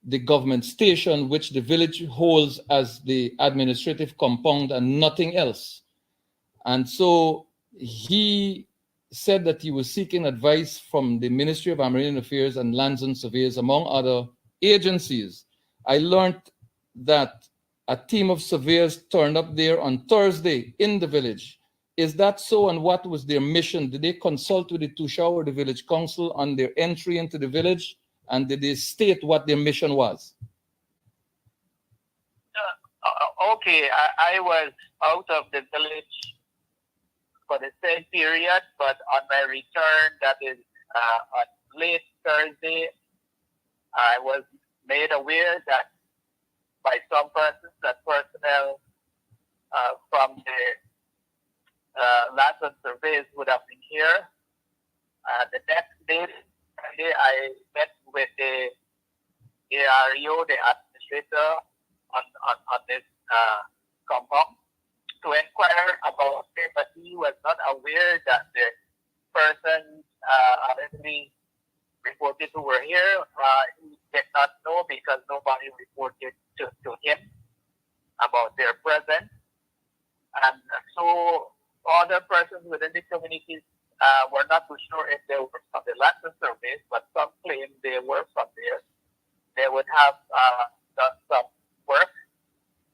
the government station, which the village holds as the administrative compound and nothing else. And so he said that he was seeking advice from the Ministry of Agrarian Affairs and Lands and Surveys, among other agencies. I learned that a team of surveyors turned up there on Thursday in the village. Is that so? And what was their mission? Did they consult with the Tushao or the village council on their entry into the village? And did they state what their mission was? Okay, I was out of the village for the same period, but on my return, that is on late Thursday, I was made aware that by some persons that personnel from the Lands and Surveys would have been here. The next day, I met with the AREO, the administrator on this compound, to inquire about it, but he was not aware that the persons already reported who were here. He did not know because nobody reported to him about their presence. And so other persons within the communities were not too sure if they were from the Lands and Surveys, but some claimed they were from there. They would have done some work,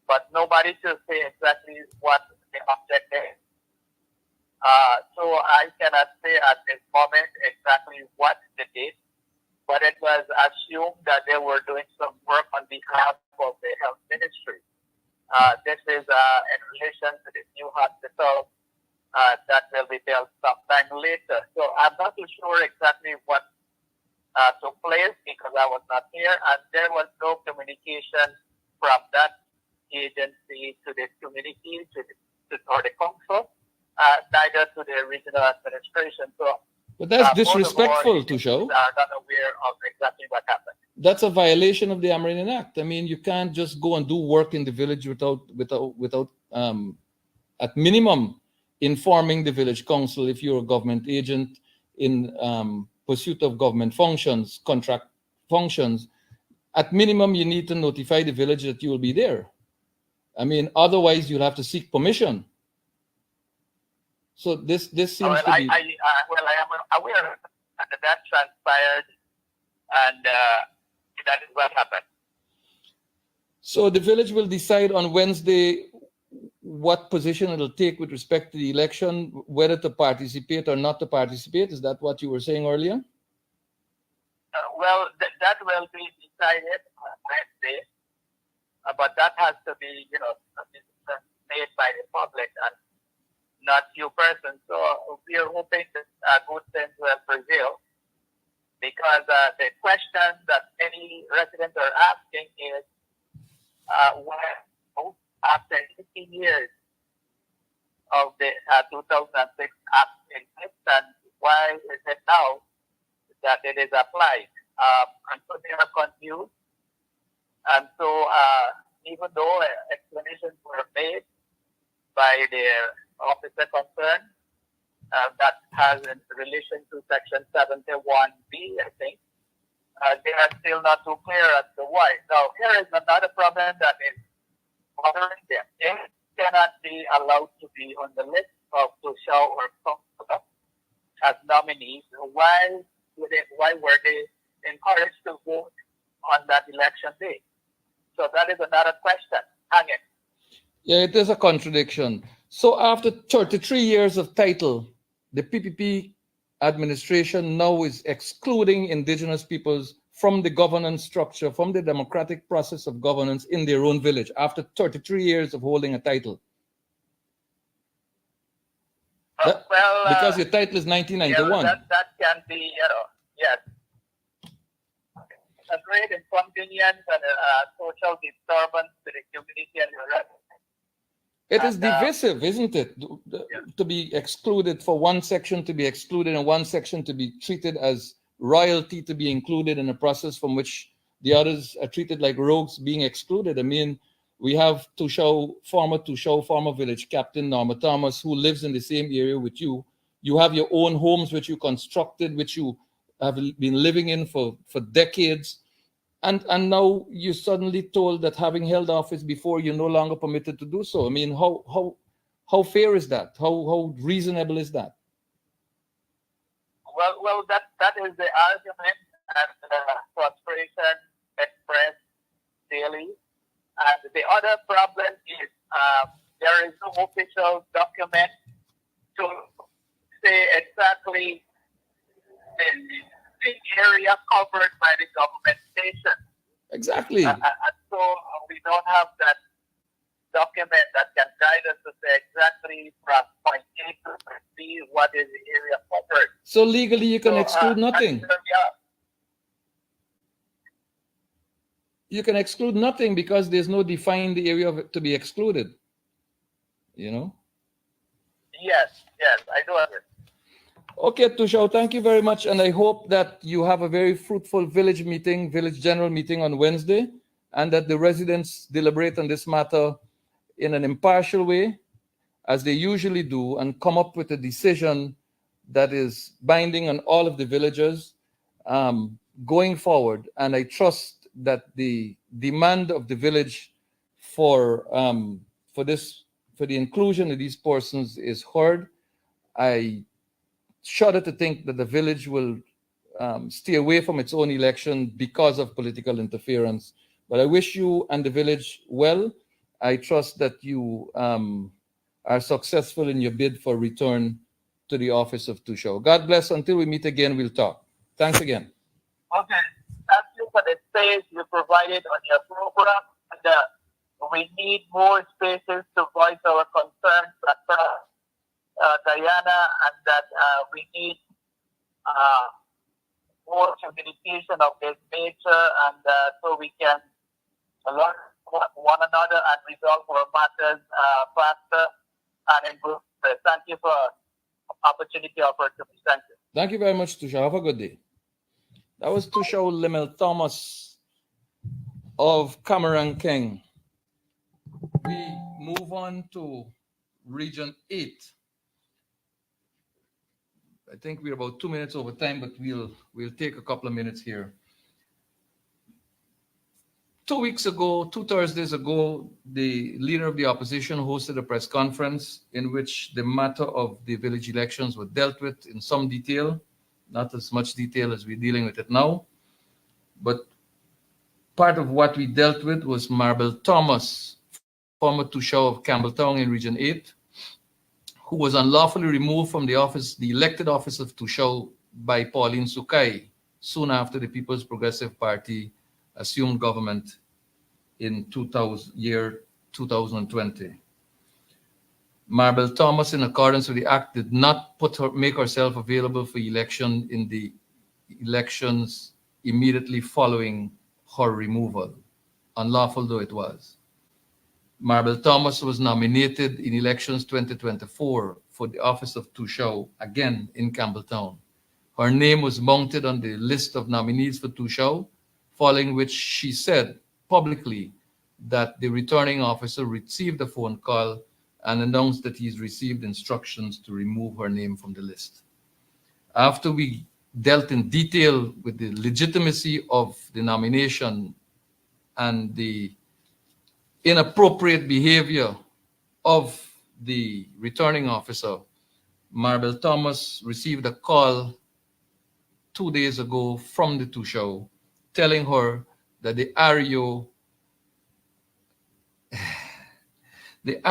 but nobody to say exactly what the object is. So I cannot say at this moment exactly what the date, but it was assumed that they were doing some work on behalf of the health ministry. This is in relation to the new hospital that will be built sometime later. So I'm not too sure exactly what took place because I was not here, and there was no communication from that agency to the community or the council, neither to the regional administration. So, but that's disrespectful, Tushao. Are not aware of exactly what happened. That's a violation of the Amerindian Act. I mean, you can't just go and do work in the village without at minimum informing the village council if you're a government agent in pursuit of government functions, contract functions. At minimum, you need to notify the village that you will be there. I mean, otherwise you'll have to seek permission. So this seems to be. I am aware and that transpired, and that is what happened. So the village will decide on Wednesday what position it'll take with respect to the election, whether to participate or not to participate. Is that what you were saying earlier? Well, that will be decided on Wednesday, but that has to be, made by the public and not few persons. So we are hoping that good things will prevail, because the question that any residents are asking is, well, after 15 years of the 2006 Act in existence, why is it now that it is applied? And so they are confused. And so even though explanations were made by the officer concerned, that has in relation to Section 71B, I think, they are still not too clear as to why. Now, here is another problem that is bothering them. They cannot be allowed to be on the list of Tushao or Kongsa as nominees. Why were they encouraged to vote on that election day? So that is another question hanging. Yeah, it is a contradiction. So after 33 years of title, the PPP administration now is excluding indigenous peoples from the governance structure, from the democratic process of governance in their own village, after 33 years of holding a title. Because your title is 1991. Yeah, that can be, yes. A great inconvenience and a social disturbance to the community and the rest. It is divisive, isn't it? To be excluded, for one section to be excluded and one section to be treated as royalty, to be included in a process from which the others are treated like rogues being excluded. I mean, we have former village captain Norma Thomas, who lives in the same area with you. You have your own homes which you constructed, which you have been living in for decades. And now you're suddenly told that having held office before, you're no longer permitted to do so. I mean, how fair is that? How reasonable is that? Well, that is the argument and frustration expressed daily. And the other problem is there is no official document to say exactly the area covered by the government station. Exactly. And so we don't have that document that can guide us to say exactly from point A to point B what is the area covered. So legally you can exclude nothing. You can exclude nothing because there's no defined area to be excluded. You know? Yes, I do agree. Okay, Tushao, thank you very much. And I hope that you have a very fruitful village general meeting on Wednesday, and that the residents deliberate on this matter in an impartial way, as they usually do, and come up with a decision that is binding on all of the villagers going forward. And I trust that the demand of the village for the inclusion of these persons is heard. I shudder to think that the village will stay away from its own election because of political interference. But I wish you and the village well. I trust that you are successful in your bid for return to the office of Tushao. God bless. Until we meet again, we'll talk. Thanks again. Okay. Thank you for the space you provided on your program. And, we need more spaces to voice our concerns across Guyana, and that we need more communication of this nature, and so we can learn one another and resolve our matters faster and in good. Thank you for the opportunity offered to me. Thank you. Thank you very much, Tushao. Have a good day. That was Tushao Limel Thomas of Cameron King. We move on to Region 8. I think we're about 2 minutes over time, but we'll take a couple of minutes here. 2 Thursdays ago, the leader of the opposition hosted a press conference in which the matter of the village elections were dealt with in some detail. not as much detail as we're dealing with it now, but part of what we dealt with was Marble Thomas, former Tushao of Campbelltown in Region 8, who was unlawfully removed from the elected office of Tushao by Pauline Sukai soon after the People's Progressive Party assumed government in 2020. Marble Thomas, in accordance with the act, did not make herself available for election in the elections immediately following her removal, unlawful though it was. Marble Thomas was nominated in elections 2024 for the office of Tushao, again in Campbelltown. Her name was mounted on the list of nominees for Tushao, following which she said publicly that the returning officer received a phone call and announced that he's received instructions to remove her name from the list. After we dealt in detail with the legitimacy of the nomination and the inappropriate behavior of the returning officer, Marble Thomas received a call 2 days ago from the Tushao telling her that the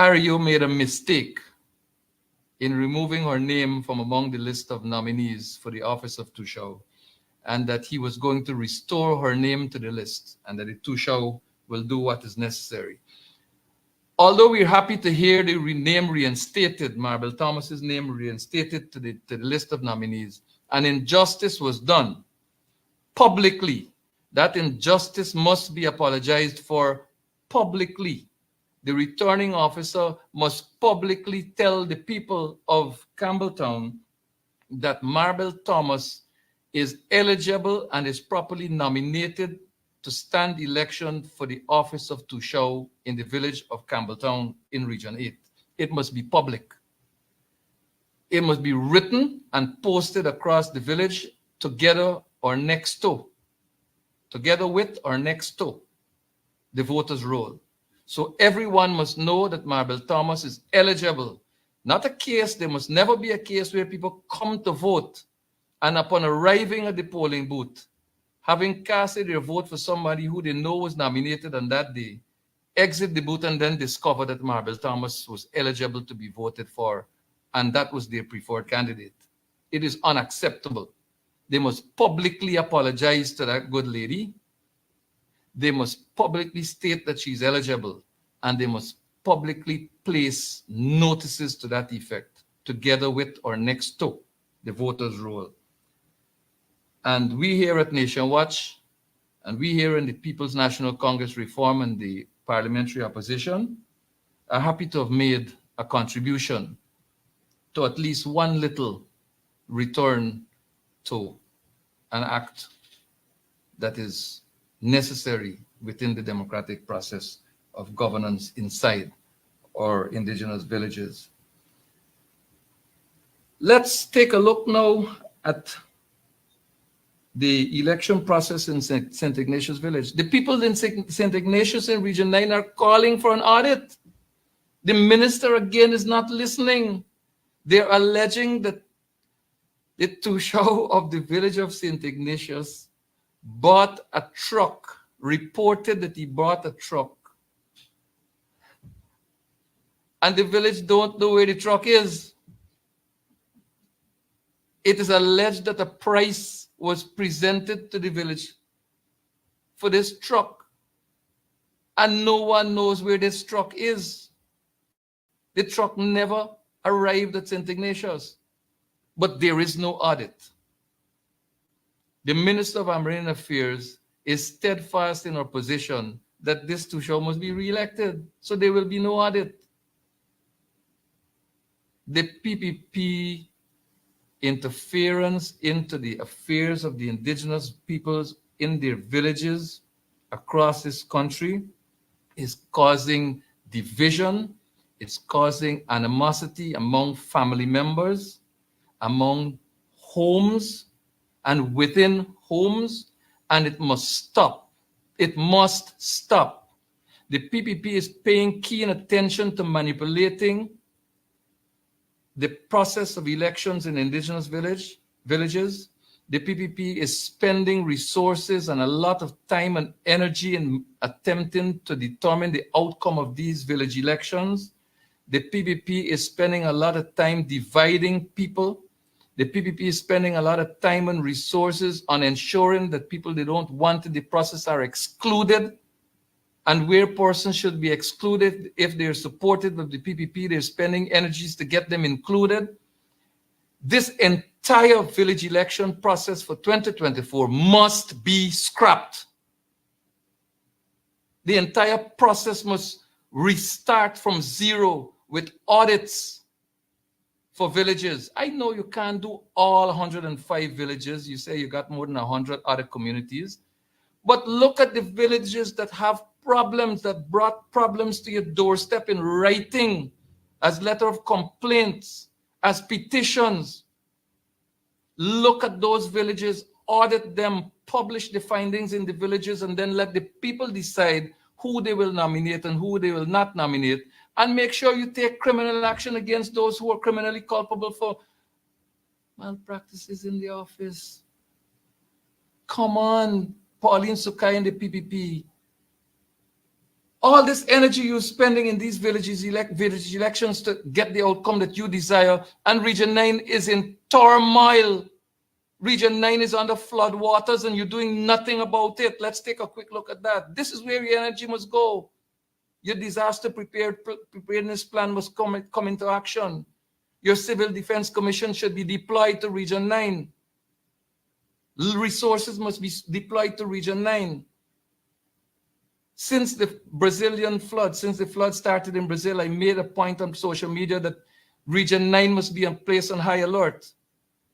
REO made a mistake in removing her name from among the list of nominees for the office of Tushao, and that he was going to restore her name to the list, and that the Tushao will do what is necessary. Although we're happy to hear the name reinstated, Marble Thomas's name reinstated to the list of nominees, an injustice was done publicly. That injustice must be apologized for publicly. The returning officer must publicly tell the people of Campbelltown that Marble Thomas is eligible and is properly nominated to stand election for the office of Tushao in the village of Campbelltown in Region 8. It must be public. It must be written and posted across the village together or next to, together with or next to the voters' roll. So everyone must know that Marble Thomas is eligible. Not a case, there must never be a case where people come to vote and upon arriving at the polling booth, having casted their vote for somebody who they know was nominated on that day, exit the booth and then discover that Marble Thomas was eligible to be voted for, and that was their preferred candidate. It is unacceptable. They must publicly apologize to that good lady. They must publicly state that she's eligible, and they must publicly place notices to that effect, together with or next to the voters' roll. And we here at Nation Watch, and we here in the People's National Congress Reform and the parliamentary opposition, are happy to have made a contribution to at least one little return to an act that is necessary within the democratic process of governance inside our indigenous villages. Let's take a look now at the election process in St. Ignatius Village. The people in St. Ignatius in Region 9 are calling for an audit. The minister again is not listening. They're alleging that the Tushao of the village of St. Ignatius bought a truck, reported that he bought a truck. And the village don't know where the truck is. It is alleged that a price was presented to the village for this truck, and no one knows where this truck is. The truck never arrived at St. Ignatius, but there is no audit. The Minister of Agrarian Affairs is steadfast in her position that this Tushao must be re-elected, so there will be no audit. The PPP interference into the affairs of the indigenous peoples in their villages across this country is causing division, it's causing animosity among family members, among homes and within homes, and it must stop. It must stop. The PPP is paying keen attention to manipulating the process of elections in indigenous villages, The PPP is spending resources and a lot of time and energy in attempting to determine the outcome of these village elections. The PPP is spending a lot of time dividing people. The PPP is spending a lot of time and resources on ensuring that people they don't want in the process are excluded. And where persons should be excluded, if they're supportive of the PPP, they're spending energies to get them included. This entire village election process for 2024 must be scrapped. The entire process must restart from zero with audits for villages. I know you can't do all 105 villages. You say you got more than 100 other communities. But look at the villages that have problems, that brought problems to your doorstep in writing, as letter of complaints, as petitions. Look at those villages, audit them, publish the findings in the villages, and then let the people decide who they will nominate and who they will not nominate. And make sure you take criminal action against those who are criminally culpable for malpractices in the office. Come on, Pauline Sukai and the PPP. All this energy you're spending in these village elections to get the outcome that you desire, and Region 9 is in turmoil. Region 9 is under flood waters and you're doing nothing about it. Let's take a quick look at that. This is where your energy must go. Your disaster preparedness plan must come into action. Your Civil Defense Commission should be deployed to Region 9. Resources must be deployed to Region 9. Since the Brazilian flood, since the flood started in Brazil, I made a point on social media that Region 9 must be placed on high alert.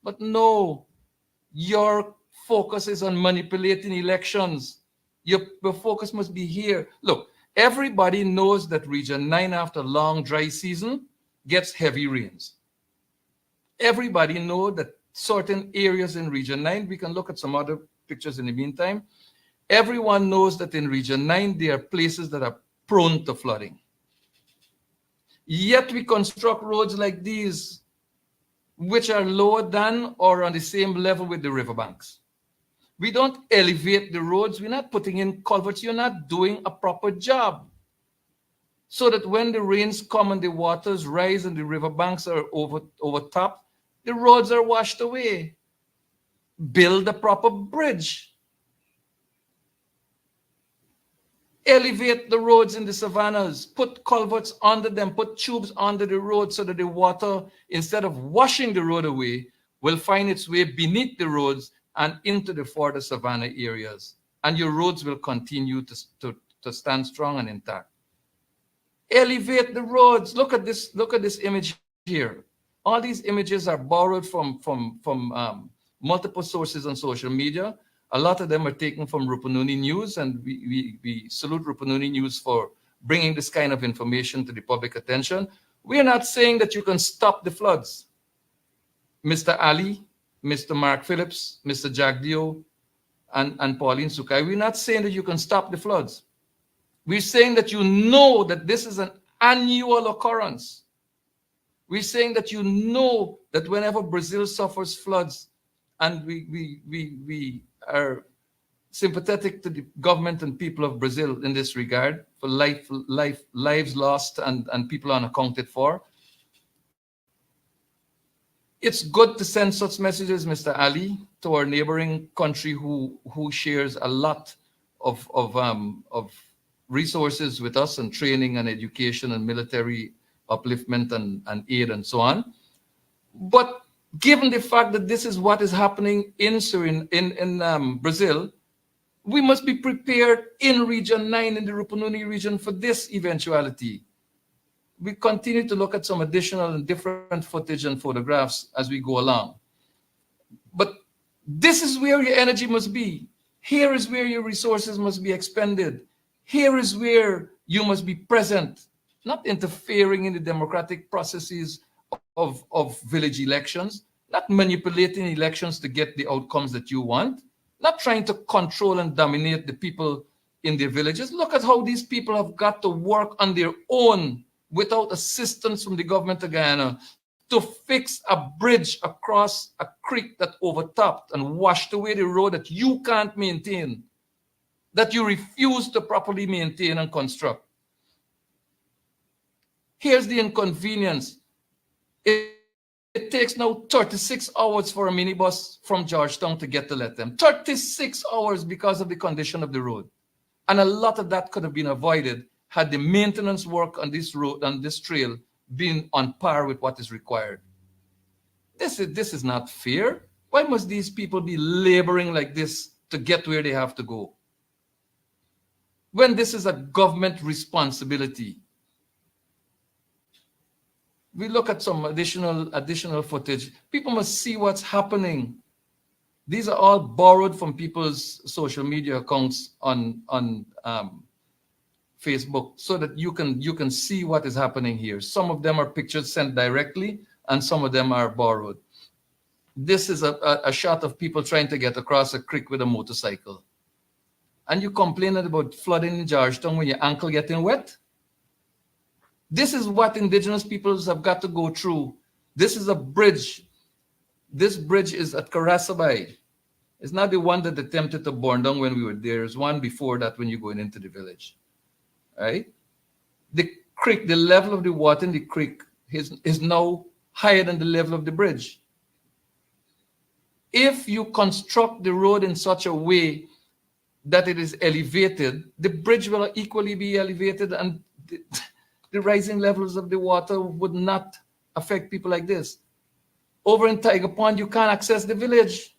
But no, your focus is on manipulating elections. Your focus must be here. Look, everybody knows that Region 9, after a long dry season, gets heavy rains. Everybody knows that certain areas in Region 9, we can look at some other pictures in the meantime. Everyone knows that in Region 9, there are places that are prone to flooding. Yet we construct roads like these, which are lower than or on the same level with the riverbanks. We don't elevate the roads. We're not putting in culverts. You're not doing a proper job. So that when the rains come and the waters rise and the riverbanks are overtopped, the roads are washed away. Build a proper bridge. Elevate the roads in the savannas, put culverts under them, put tubes under the road so that the water, instead of washing the road away, will find its way beneath the roads and into the further savanna areas. And your roads will continue to stand strong and intact. Elevate the roads. Look at this image here. All these images are borrowed from multiple sources on social media. A lot of them are taken from Rupununi News, and we salute Rupununi News for bringing this kind of information to the public attention. We are not saying that you can stop the floods. Mr. Ali, Mr. Mark Phillips, Mr. Jagdio, and Pauline Sukai, we're not saying that you can stop the floods. We're saying that you know that this is an annual occurrence. We're saying that you know that whenever Brazil suffers floods, and we are sympathetic to the government and people of Brazil in this regard for lives lost and people unaccounted for. It's good to send such messages, Mr. Ali, to our neighboring country who shares a lot of resources with us and training and education and military upliftment and aid and so on. But given the fact that this is what is happening in Brazil, we must be prepared in Region 9, in the Rupununi region, for this eventuality. We continue to look at some additional and different footage and photographs as we go along. But this is where your energy must be. Here is where your resources must be expended. Here is where you must be present, not interfering in the democratic processes of village elections, not manipulating elections to get the outcomes that you want, not trying to control and dominate the people in their villages. Look at how these people have got to work on their own without assistance from the government of Guyana to fix a bridge across a creek that overtopped and washed away the road that you can't maintain, that you refuse to properly maintain and construct. Here's the inconvenience. It takes now 36 hours for a minibus from Georgetown to get to Lethem. 36 hours because of the condition of the road. And a lot of that could have been avoided had the maintenance work on this road, on this trail, been on par with what is required. This is not fair. Why must these people be laboring like this to get where they have to go? When this is a government responsibility. We look at some additional footage. People must see what's happening. These are all borrowed from people's social media accounts on Facebook, so that you can see what is happening here. Some of them are pictures sent directly, and some of them are borrowed. This is a shot of people trying to get across a creek with a motorcycle. And you complaining about flooding in Georgetown when your ankle getting wet? This is what indigenous peoples have got to go through. This is a bridge. This bridge is at Karasabai. It's not the one that attempted to burn down when we were there. There's one before that when you're going into the village. Right? The creek, the level of the water in the creek is now higher than the level of the bridge. If you construct the road in such a way that it is elevated, the bridge will equally be elevated, and the rising levels of the water would not affect people like this. Over in Tiger Pond, you can't access the village.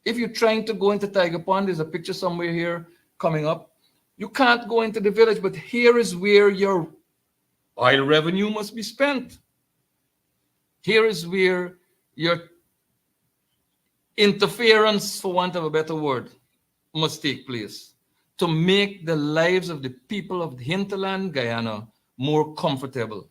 If you're trying to go into Tiger Pond, there's a picture somewhere here coming up. You can't go into the village, but here is where your oil revenue must be spent. Here is where your interference, for want of a better word, must take place to make the lives of the people of the hinterland, Guyana, more comfortable.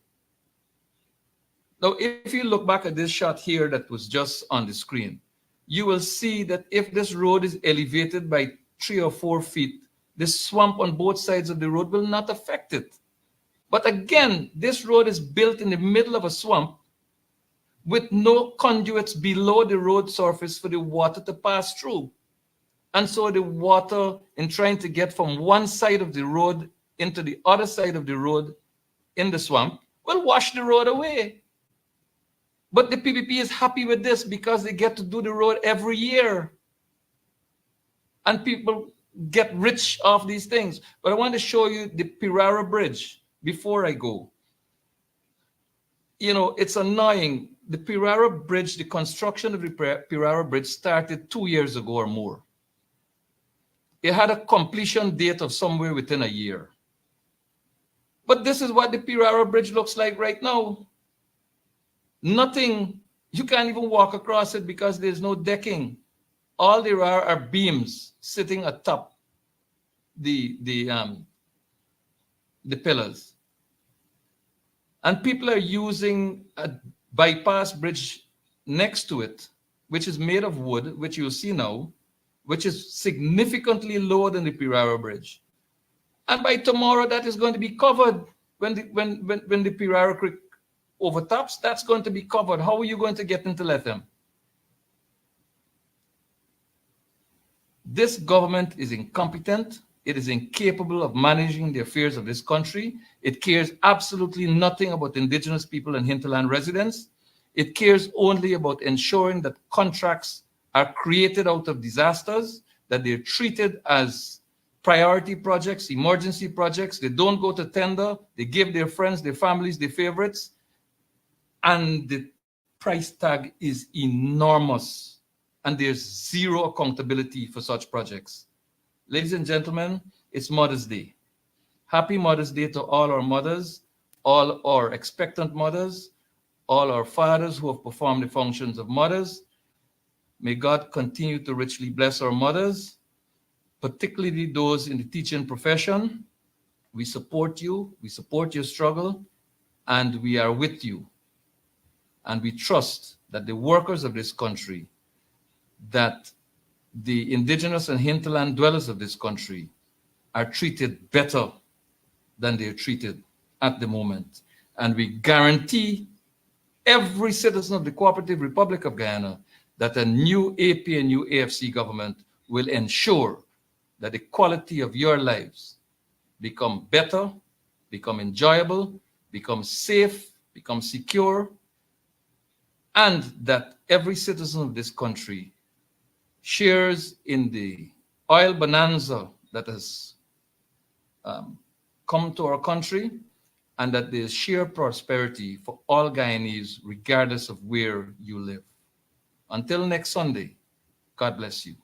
Now, if you look back at this shot here that was just on the screen, you will see that if this road is elevated by 3 or 4 feet, the swamp on both sides of the road will not affect it. But again, this road is built in the middle of a swamp with no conduits below the road surface for the water to pass through. And so the water, in trying to get from one side of the road into the other side of the road in the swamp, will wash the road away. But the PPP is happy with this because they get to do the road every year. And people get rich off these things. But I want to show you the Pirara Bridge before I go. You know, it's annoying. The Pirara Bridge, the construction of the Pirara Bridge started 2 years ago or more. It had a completion date of somewhere within a year. But this is what the Pirara Bridge looks like right now. Nothing. You can't even walk across it because there's no decking. All there are beams sitting atop the pillars. And people are using a bypass bridge next to it, which is made of wood, which you'll see now, which is significantly lower than the Pirara Bridge. And by tomorrow, that is going to be covered. When the Pirara Creek overtops, that's going to be covered. How are you going to get into Lethem? This government is incompetent. It is incapable of managing the affairs of this country. It cares absolutely nothing about indigenous people and hinterland residents. It cares only about ensuring that contracts are created out of disasters, that they're treated as priority projects, emergency projects. They don't go to tender. They give their friends, their families, their favorites. And the price tag is enormous. And there's zero accountability for such projects. Ladies and gentlemen, it's Mother's Day. Happy Mother's Day to all our mothers, all our expectant mothers, all our fathers who have performed the functions of mothers. May God continue to richly bless our mothers, particularly those in the teaching profession. We support you, we support your struggle, and we are with you. And we trust that the workers of this country, that the indigenous and hinterland dwellers of this country are treated better than they're treated at the moment. And we guarantee every citizen of the Cooperative Republic of Guyana that a new AP and new AFC government will ensure that the quality of your lives become better, become enjoyable, become safe, become secure, and that every citizen of this country shares in the oil bonanza that has come to our country, and that there's sheer prosperity for all Guyanese, regardless of where you live. Until next Sunday, God bless you.